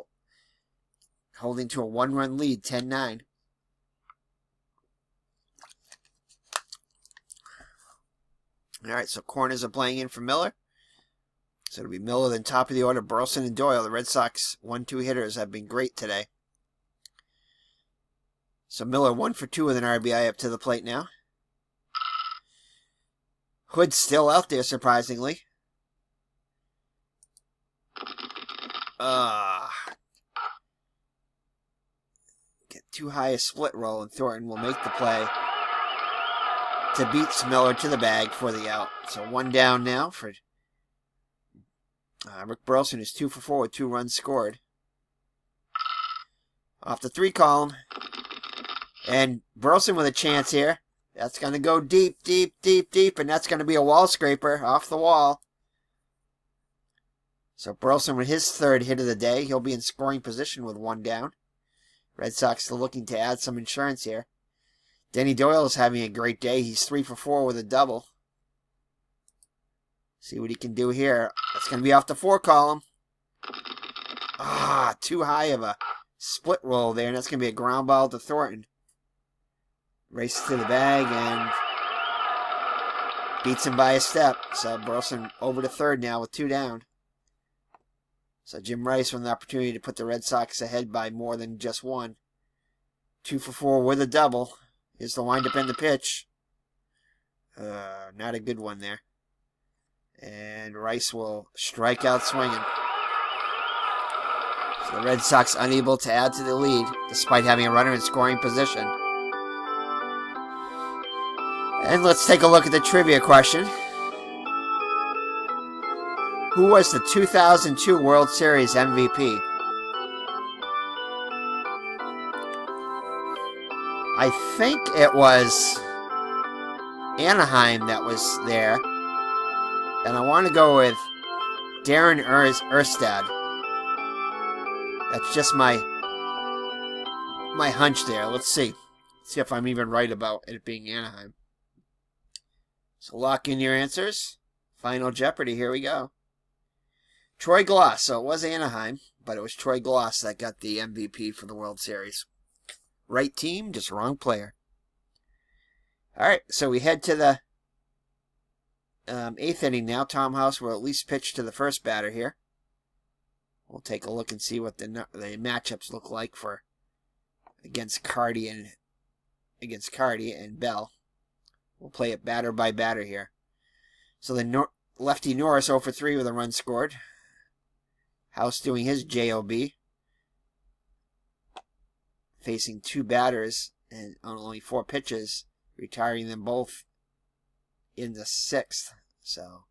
holding to a 1-run lead, 10-9. All right, so corners are playing in for Miller. So it'll be Miller, then top of the order, Burleson and Doyle. The Red Sox 1-2 hitters have been great today. So Miller 1 for 2 with an RBI up to the plate now. Hood's still out there, surprisingly. Get too high a split roll, and Thornton will make the play to beat Miller to the bag for the out. So 1 down now for Rick Burleson, who's 2 for 4 with 2 runs scored. Off the 3 column. And Burleson with a chance here. That's going to go deep, deep, deep, deep, and that's going to be a wall scraper off the wall. So Burleson with his 3rd hit of the day. He'll be in scoring position with 1 down. Red Sox still looking to add some insurance here. Denny Doyle is having a great day. He's 3 for 4 with a double. See what he can do here. That's going to be off the 4 column. Too high of a split roll there, and that's going to be a ground ball to Thornton. Races to the bag and beats him by a step. So Burleson over to 3rd now with 2 down. So Jim Rice with an opportunity to put the Red Sox ahead by more than just 1. 2 for 4 with a double. Here's the windup and the pitch. Not a good one there. And Rice will strike out swinging. So the Red Sox unable to add to the lead, despite having a runner in scoring position. And let's take a look at the trivia question. Who was the 2002 World Series MVP? I think it was Anaheim that was there. And I want to go with Darren Erstad. That's just my hunch there. Let's see. See if I'm even right about it being Anaheim. So lock in your answers. Final Jeopardy. Here we go. Troy Glaus. So it was Anaheim, but it was Troy Glaus that got the MVP for the World Series. Right team, just wrong player. All right, so we head to the 8th inning now. Tom House will at least pitch to the first batter here. We'll take a look and see what the matchups look like for against Cardy and Bell. We'll play it batter by batter here. So the lefty Norris 0 for 3 with a run scored. House doing his JOB. Facing 2 batters and on only 4 pitches, retiring them both in the 6th. So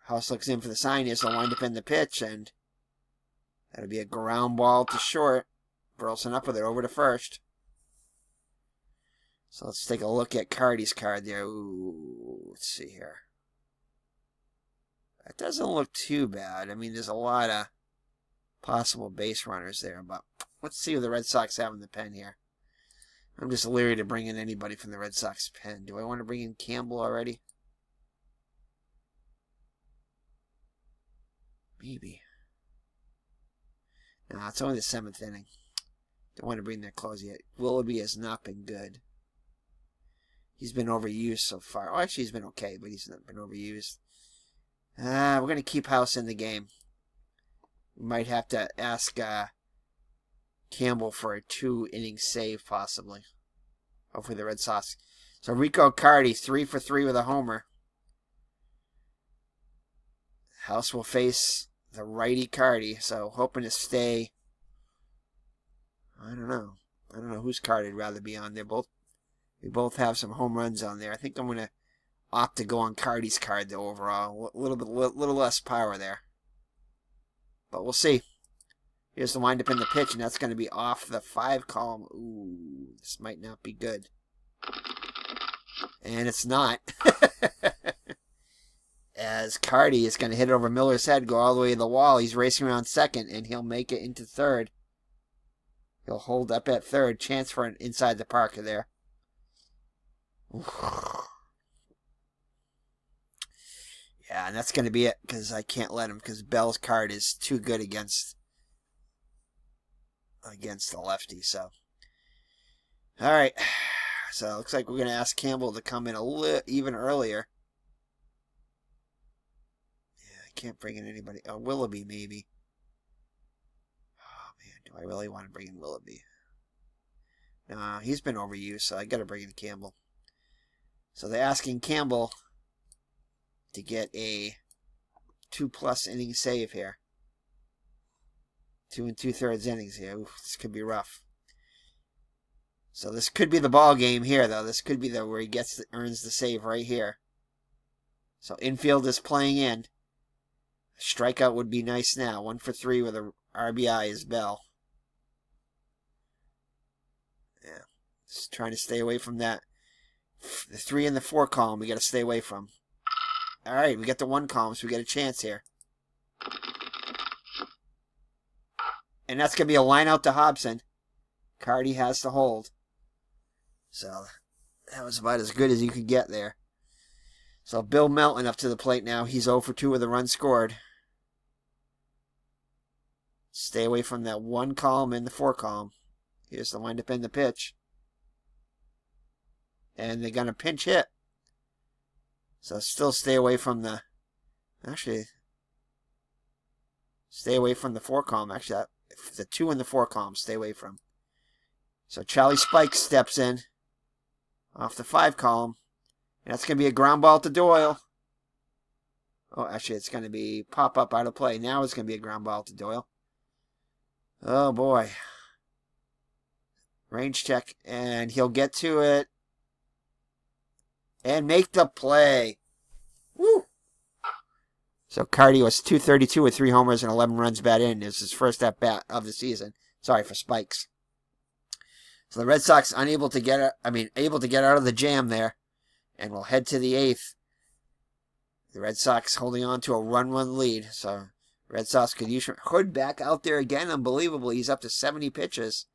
House looks in for the sign here, so wind up in the pitch, and that'll be a ground ball to short. Burleson up with it over to first. So let's take a look at Cardy's card there. Ooh, let's see here. That doesn't look too bad. I mean, there's a lot of possible base runners there, but let's see who the Red Sox have in the pen here. I'm just leery to bring in anybody from the Red Sox pen. Do I want to bring in Campbell already? Maybe. No, it's only the 7th inning. Don't want to bring that closer yet. Willoughby has not been good. He's been overused so far. Oh, actually, he's been okay, but he's not been overused. We're going to keep House in the game. We might have to ask Campbell for a 2-inning save, possibly. Hopefully the Red Sox. So Rico Cardy, 3 for 3 with a homer. House will face the righty Cardy, so hoping to stay. I don't know whose card I'd rather be on. We both have some home runs on there. I think I'm going to opt to go on Cardy's card, though, overall. A little less power there. But we'll see. Here's the windup in the pitch, and that's going to be off the 5 column. Ooh, this might not be good. And it's not. As Cardy is going to hit it over Miller's head, go all the way to the wall. He's racing around second, and he'll make it into third. He'll hold up at third. Chance for an inside the Parker there. Yeah, and that's going to be it, because I can't let him, because Bell's card is too good against the lefty. So, all right. So it looks like we're going to ask Campbell to come in a little even earlier. Yeah, I can't bring in anybody. Oh, Willoughby maybe. Oh man, do I really want to bring in Willoughby? No, he's been overused, so I got to bring in Campbell. So they're asking Campbell to get a 2+ inning save here. 2 2/3 innings here. Oof, this could be rough. So this could be the ball game here, though. This could be where he earns the save right here. So infield is playing in. A strikeout would be nice now. 1 for 3 with a RBI is Bell. Yeah, just trying to stay away from that. The 3 and the 4 column we got to stay away from. All right, we got the 1 column, so we got a chance here. And that's going to be a line out to Hobson. Cardi has to hold. So that was about as good as you could get there. So Bill Melton up to the plate now. He's 0 for 2 with a run scored. Stay away from that 1 column and the 4 column. Here's the windup and the pitch. And they're going to pinch hit. So still stay away from the... Actually, stay away from the 4 column. Actually, the 2 and the 4 column, stay away from. So Charlie Spike steps in off the 5 column. And that's going to be a ground ball to Doyle. Oh, actually, it's going to be pop up out of play. Now it's going to be a ground ball to Doyle. Oh, boy. Range check. And he'll get to it. And make the play. Woo! So Cardi was .232 with 3 homers and 11 runs batted in. This is his first at bat of the season. Sorry for Spikes. So the Red Sox able to get out of the jam there, and will head to the 8th. The Red Sox holding on to a run lead. So Red Sox could use Hood back out there again. Unbelievable. He's up to 70 pitches.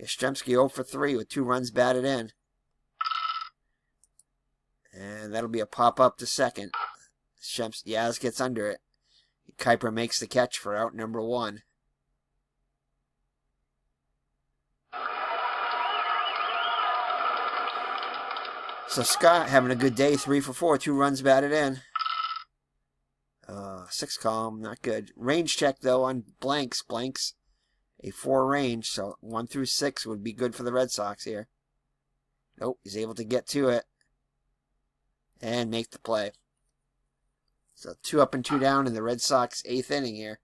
Yastrzemski 0 for 3 with 2 runs batted in. And that'll be a pop-up to second. Yaz gets under it. Kuiper makes the catch for out number 1. So Scott having a good day. 3 for 4. 2 runs batted in. 6 column, not good. Range check, though, on Blanks. Blanks, a 4 range. So 1 through 6 would be good for the Red Sox here. Nope, he's able to get to it. And make the play. So 2 up and 2 down in the Red Sox 8th inning here.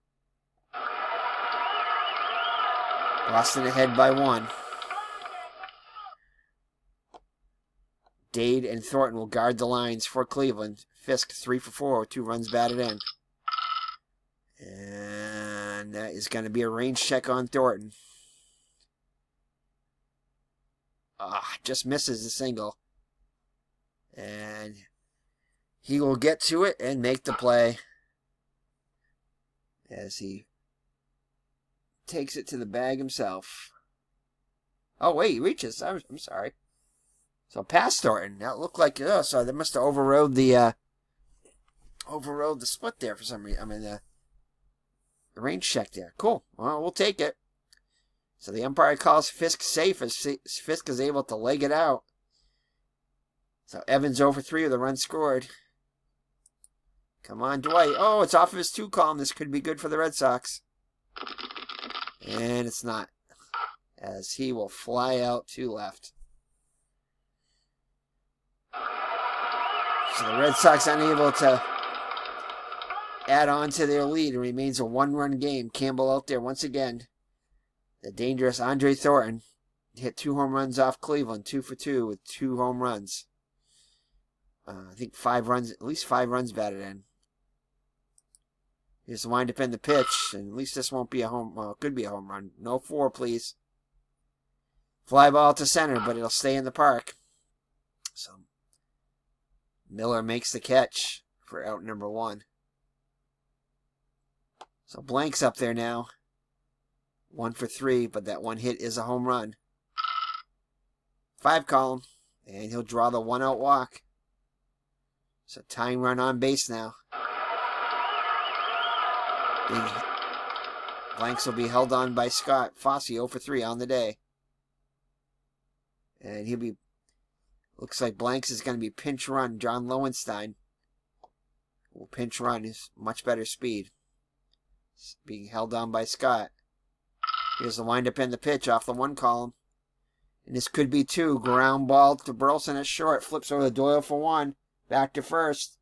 Boston ahead by 1. Dade and Thornton will guard the lines for Cleveland. Fisk 3 for 4 with 2 runs batted in. And that is going to be a range check on Thornton. Just misses the single. And he will get to it and make the play as he takes it to the bag himself. Oh, wait, he reaches. I'm sorry. So past Thornton. That looked like, so they must have overrode the split there for some reason. I mean, the range check there. Cool. Well, we'll take it. So the umpire calls Fisk safe as Fisk is able to leg it out. So Evans 0 for 3 with a run scored. Come on, Dwight. Oh, it's off of his 2 column. This could be good for the Red Sox. And it's not, as he will fly out to left. So the Red Sox unable to add on to their lead. It remains a 1-run game. Campbell out there once again. The dangerous Andre Thornton hit 2 home runs off Cleveland. 2 for 2 with 2 home runs. I think 5 runs, at least 5 runs batted in. Here's the windup in the pitch, and at least this won't be a it could be a home run. No 4, please. Fly ball to center, but it'll stay in the park. So Miller makes the catch for out number 1. So Blank's up there now. 1 for 3, but that 1 hit is a home run. 5 column, and he'll draw the 1-out walk. So tying run on base now. Blanks will be held on by Scott. Fosse 0 for 3 on the day. And he'll be, looks like Blanks is going to be pinch run. John Lowenstein will pinch run. His much better speed. Being held on by Scott. Here's the windup in the pitch off the 1 column. And this could be 2. Ground ball to Burleson at short. Flips over to Doyle for 1. Back to first.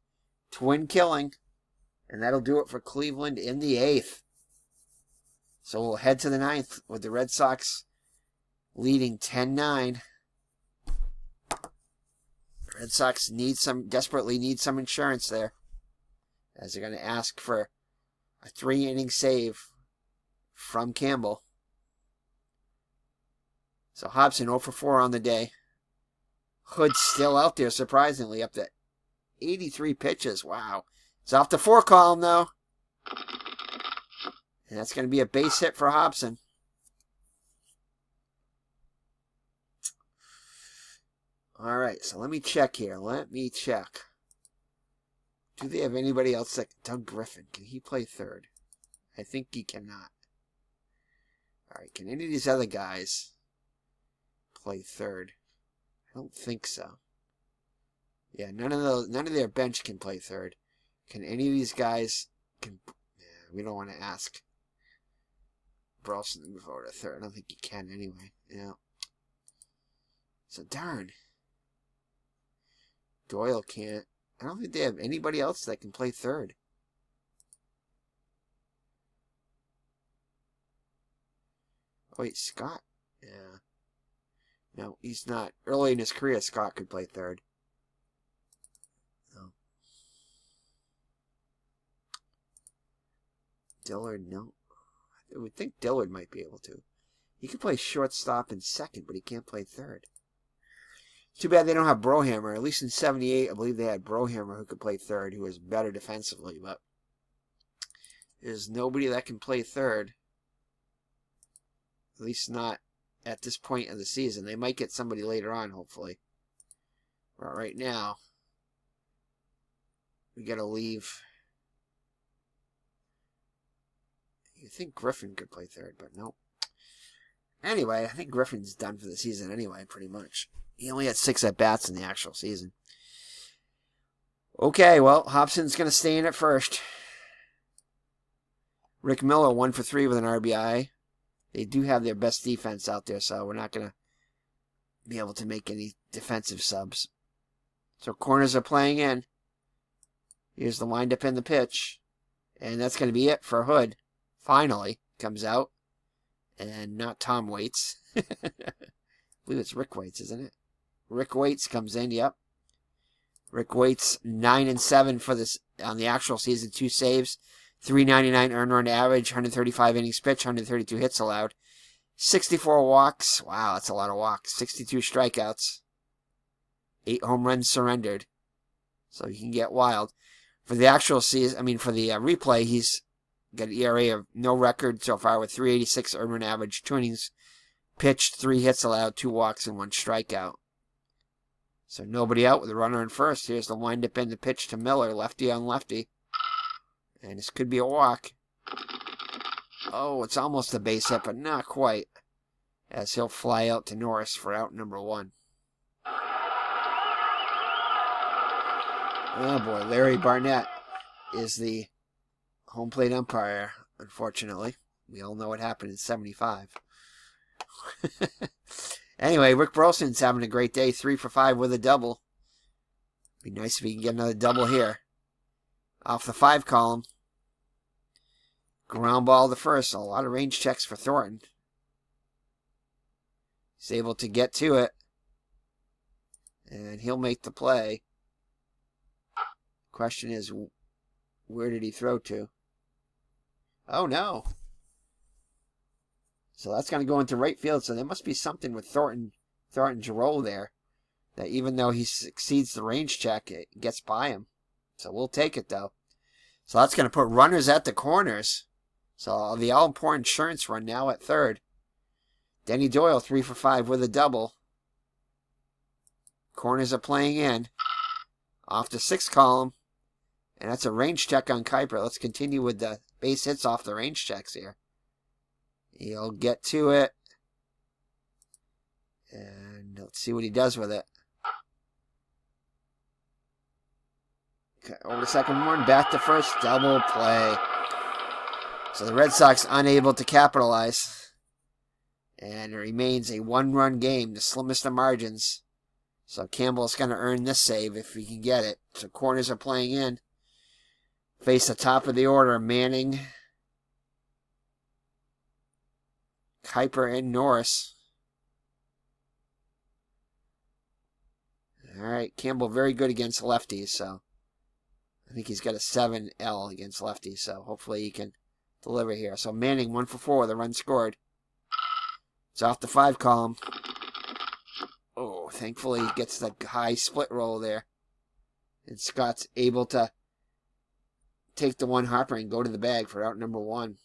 Twin killing. And that'll do it for Cleveland in the 8th. So we'll head to the 9th with the Red Sox leading 10-9. Red Sox desperately need some insurance there, as they're going to ask for a 3-inning save from Campbell. So Hobson 0 for 4 on the day. Hood's still out there, surprisingly, up to 83 pitches. Wow. It's off the 4 column, though. And that's going to be a base hit for Hobson. All right, so let me check here. Let me check. Do they have anybody else like Doug Griffin? Can he play third? I think he cannot. All right, can any of these other guys play third? I don't think so. Yeah, none of their bench can play third. Can any of these guys? We don't want to ask Burleson to move over to third. I don't think he can anyway. Yeah. So darn. Doyle can't. I don't think they have anybody else that can play third. Oh, wait, Scott? Yeah. No, he's not. Early in his career, Scott could play third. No. Dillard, no. I would think Dillard might be able to. He could play shortstop and second, but he can't play third. Too bad they don't have Brohammer. At least in 78, I believe they had Brohammer who could play third, who was better defensively. But there's nobody that can play third. At least not at this point of the season. They might get somebody later on, hopefully. But right now, we got to leave. You think Griffin could play third, but nope. Anyway, I think Griffin's done for the season anyway, pretty much. He only had 6 at-bats in the actual season. Okay, well, Hobson's going to stay in at first. Rick Miller, 1 for 3 with an RBI. They do have their best defense out there, so we're not going to be able to make any defensive subs. So corners are playing in. Here's the windup and the pitch. And that's going to be it for Hood. Finally comes out. And not Tom Waits. I believe it's Rick Waits, isn't it? Rick Waits comes in, yep. Rick Waits, 9-7 for this on the actual season, 2 saves, 399 earned run average, 135 innings pitched, 132 hits allowed, 64 walks. Wow, that's a lot of walks. 62 strikeouts, 8 home runs surrendered. So you can get wild. For the actual season, for the replay, he's got an ERA of no record so far with 386 earned run average, 2 innings pitched, 3 hits allowed, 2 walks, and 1 strikeout. So nobody out with a runner in first. Here's the windup and the pitch to Miller, lefty on lefty. And this could be a walk. Oh, it's almost a base hit, but not quite. As he'll fly out to Norris for out number 1. Oh boy, Larry Barnett is the home plate umpire, unfortunately. We all know what happened in 75. Anyway, Rick Burleson's having a great day. 3 for 5 with a double. Be nice if he can get another double here. Off the 5 column. Ground ball to first. A lot of range checks for Thornton. He's able to get to it. And he'll make the play. Question is, where did he throw to? Oh, no. So that's going to go into right field. So there must be something with Thornton's role there. That even though he succeeds the range check, it gets by him. So we'll take it, though. So that's going to put runners at the corners. So the all-important insurance run now at third. Denny Doyle, 3 for 5 with a double. Corners are playing in. Off the 6 column. And that's a range check on Kuiper. Let's continue with the base hits off the range checks here. He'll get to it. And let's see what he does with it. Okay, over to second one, back to first, double play. So the Red Sox unable to capitalize. And it remains a 1-run game, the slimmest of margins. So Campbell's going to earn this save if he can get it. So corners are playing in. Face the top of the order, Manning, Kuiper, and Norris. All right, Campbell very good against lefties, so I think he's got a 7L against lefties, so hopefully he can deliver here. So Manning 1 for 4, the run scored. It's off the 5 column. Oh, thankfully he gets the high split roll there. And Scott's able to take the one hopper and go to the bag for out number 1.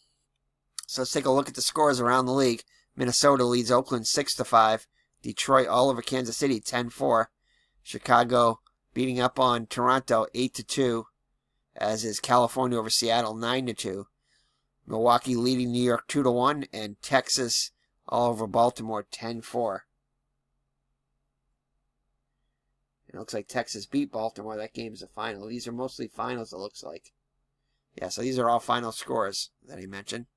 So let's take a look at the scores around the league. Minnesota leads Oakland 6-5. Detroit all over Kansas City 10-4. Chicago beating up on Toronto 8-2. As is California over Seattle 9-2. Milwaukee leading New York 2-1. And Texas all over Baltimore 10-4. It looks like Texas beat Baltimore. That game's a final. These are mostly finals, it looks like. Yeah, so these are all final scores that I mentioned.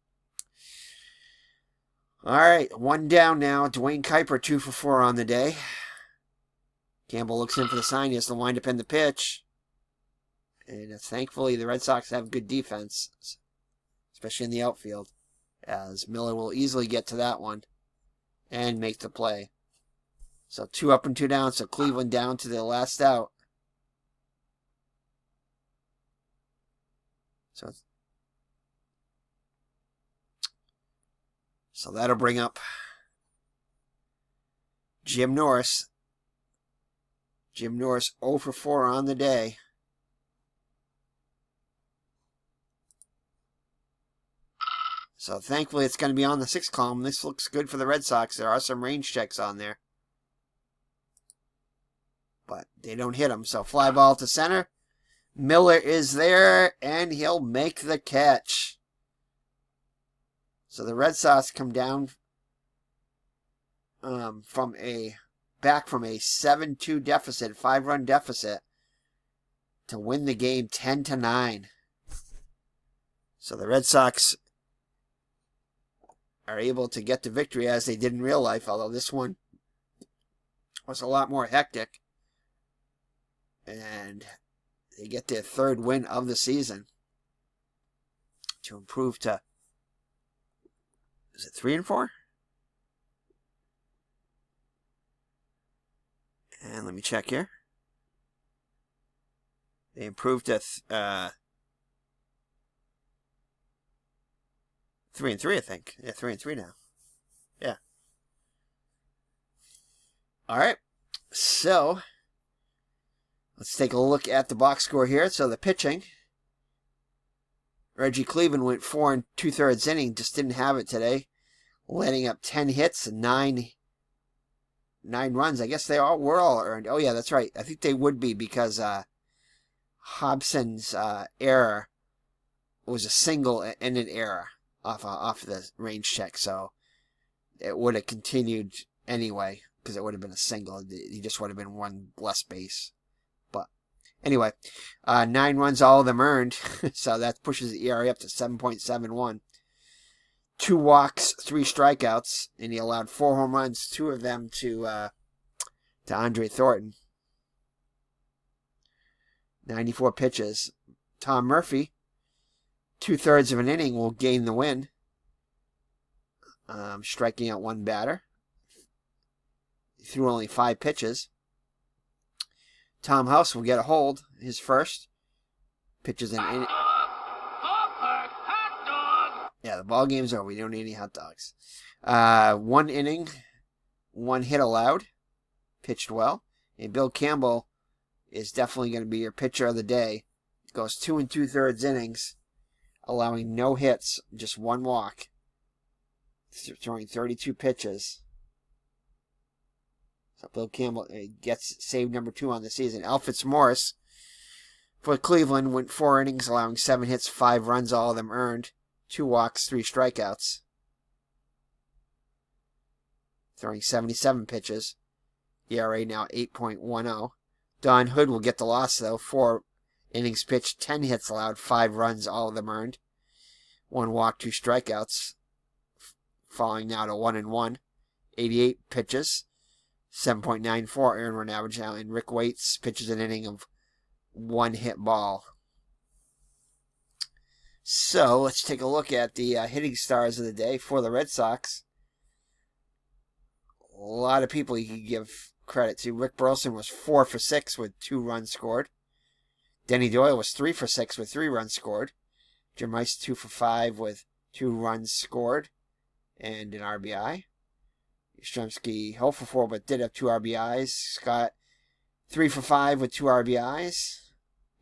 All right, 1 down now. Dwayne Kuiper 2 for 4 on the day. Campbell looks in for the sign. He has to wind up in the pitch. And thankfully, the Red Sox have good defense, especially in the outfield, as Miller will easily get to that one and make the play. So 2 up and 2 down, so Cleveland down to the last out. So that'll bring up Jim Norris. Jim Norris 0 for 4 on the day. So thankfully it's going to be on the 6th column. This looks good for the Red Sox. There are some range checks on there. But they don't hit him. So fly ball to center. Miller is there, and he'll make the catch. So the Red Sox come down from a 7-2 deficit, 5-run deficit, to win the game 10-9. So the Red Sox are able to get the victory as they did in real life, although this one was a lot more hectic. And they get their 3rd win of the season to improve to, is it 3-4? And let me check here. They improved to 3-3, I think. Yeah, 3-3 now. Yeah. All right. So let's take a look at the box score here. So the pitching. Reggie Cleveland went 4 2/3 inning. Just didn't have it today. Letting up 10 hits and 9 runs. I guess they were all earned. Oh, yeah, that's right. I think they would be because Hobson's error was a single and an error off the range check. So it would have continued anyway because it would have been a single. He just would have been 1 less base. But anyway, 9 runs, all of them earned. So that pushes the ERA up to 7.71. 2 walks, 3 strikeouts, and he allowed 4 home runs, 2 of them to Andre Thornton. 94 pitches. Tom Murphy, 2/3 of an inning, will gain the win, striking out 1 batter. He threw only 5 pitches. Tom House will get a hold, his first. Pitches an inning. Yeah, the ball game's over. We don't need any hot dogs. 1 inning, 1 hit allowed. Pitched well. And Bill Campbell is definitely going to be your pitcher of the day. Goes 2 2/3 innings, allowing no hits, just 1 walk. Throwing 32 pitches. So Bill Campbell gets save number 2 on the season. Fitzmorris for Cleveland went 4 innings, allowing 7 hits, 5 runs, all of them earned. 2 walks, 3 strikeouts. Throwing 77 pitches. ERA now 8.10. Don Hood will get the loss, though. 4 innings pitched, 10 hits allowed, 5 runs, all of them earned. 1 walk, 2 strikeouts. Falling now to 1-1. 88 pitches. 7.94 earned run average now. And Rick Waits pitches an inning of 1 hit ball. So let's take a look at the hitting stars of the day for the Red Sox. A lot of people you could give credit. See, Rick Burleson was 4 for 6 with 2 runs scored. Denny Doyle was 3 for 6 with 3 runs scored. Jim Rice 2 for 5 with 2 runs scored and an RBI. Yastrzemski 0 for 4 but did have 2 RBIs. Scott 3 for 5 with 2 RBIs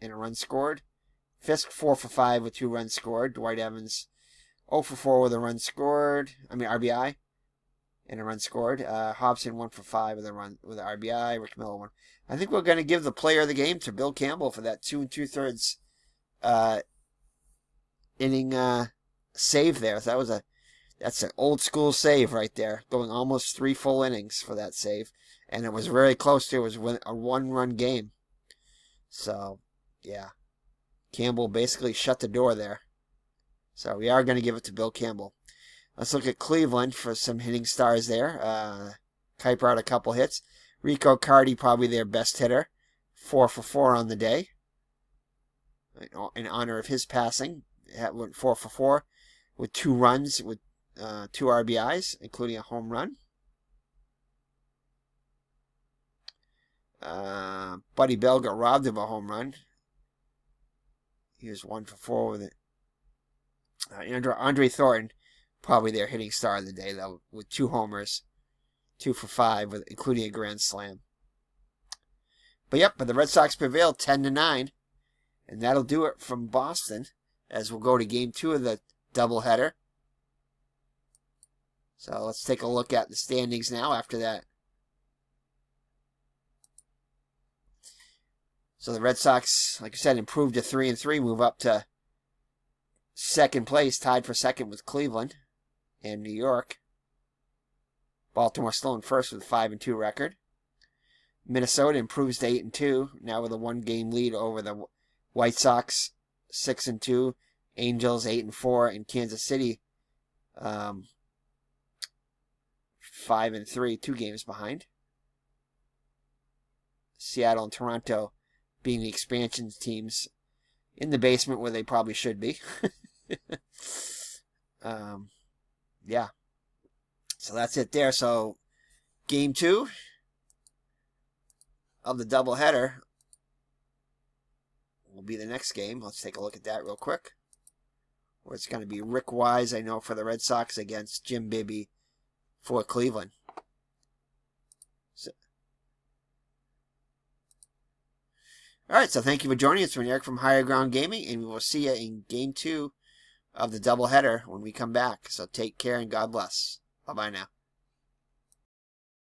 and a run scored. Fisk 4 for 5 with 2 runs scored. Dwight Evans 0 for 4 with a run scored. RBI and a run scored. Hobson 1 for 5 with an RBI. Rick Miller 1. I think we're going to give the player of the game to Bill Campbell for that 2 2/3 inning save there. So that's an old school save right there, going almost 3 full innings for that save, and it was very close to. It was a 1-run game. So yeah, Campbell basically shut the door there. So we are going to give it to Bill Campbell. Let's look at Cleveland for some hitting stars there. Kuiper had a couple hits. Rico Cardi, probably their best hitter. 4 for 4 on the day. In honor of his passing. Went 4 for 4 with 2 runs with 2 RBIs, including a home run. Buddy Bell got robbed of a home run. He was 1 for 4 with it. Andre Thornton, probably their hitting star of the day, though, with 2 homers. 2 for 5, including a grand slam. But the Red Sox prevailed 10-9. And that'll do it from Boston, as we'll go to Game 2 of the doubleheader. So let's take a look at the standings now after that. So the Red Sox, like I said, improved to 3-3, move up to second place, tied for second with Cleveland and New York. Baltimore still in first with a 5-2 record. Minnesota improves to 8-2, now with a 1-game lead over the White Sox, 6-2. Angels 8-4, and Kansas City 5-3, 2 games behind. Seattle and Toronto being the expansion teams in the basement where they probably should be. Yeah. So that's it there. So Game 2 of the doubleheader will be the next game. Let's take a look at that real quick. Where it's going to be Rick Wise, I know, for the Red Sox against Jim Bibby for Cleveland. Alright, so thank you for joining us. It's been Eric from Higher Ground Gaming, and we will see you in Game 2 of the doubleheader when we come back. So take care and God bless. Bye-bye now.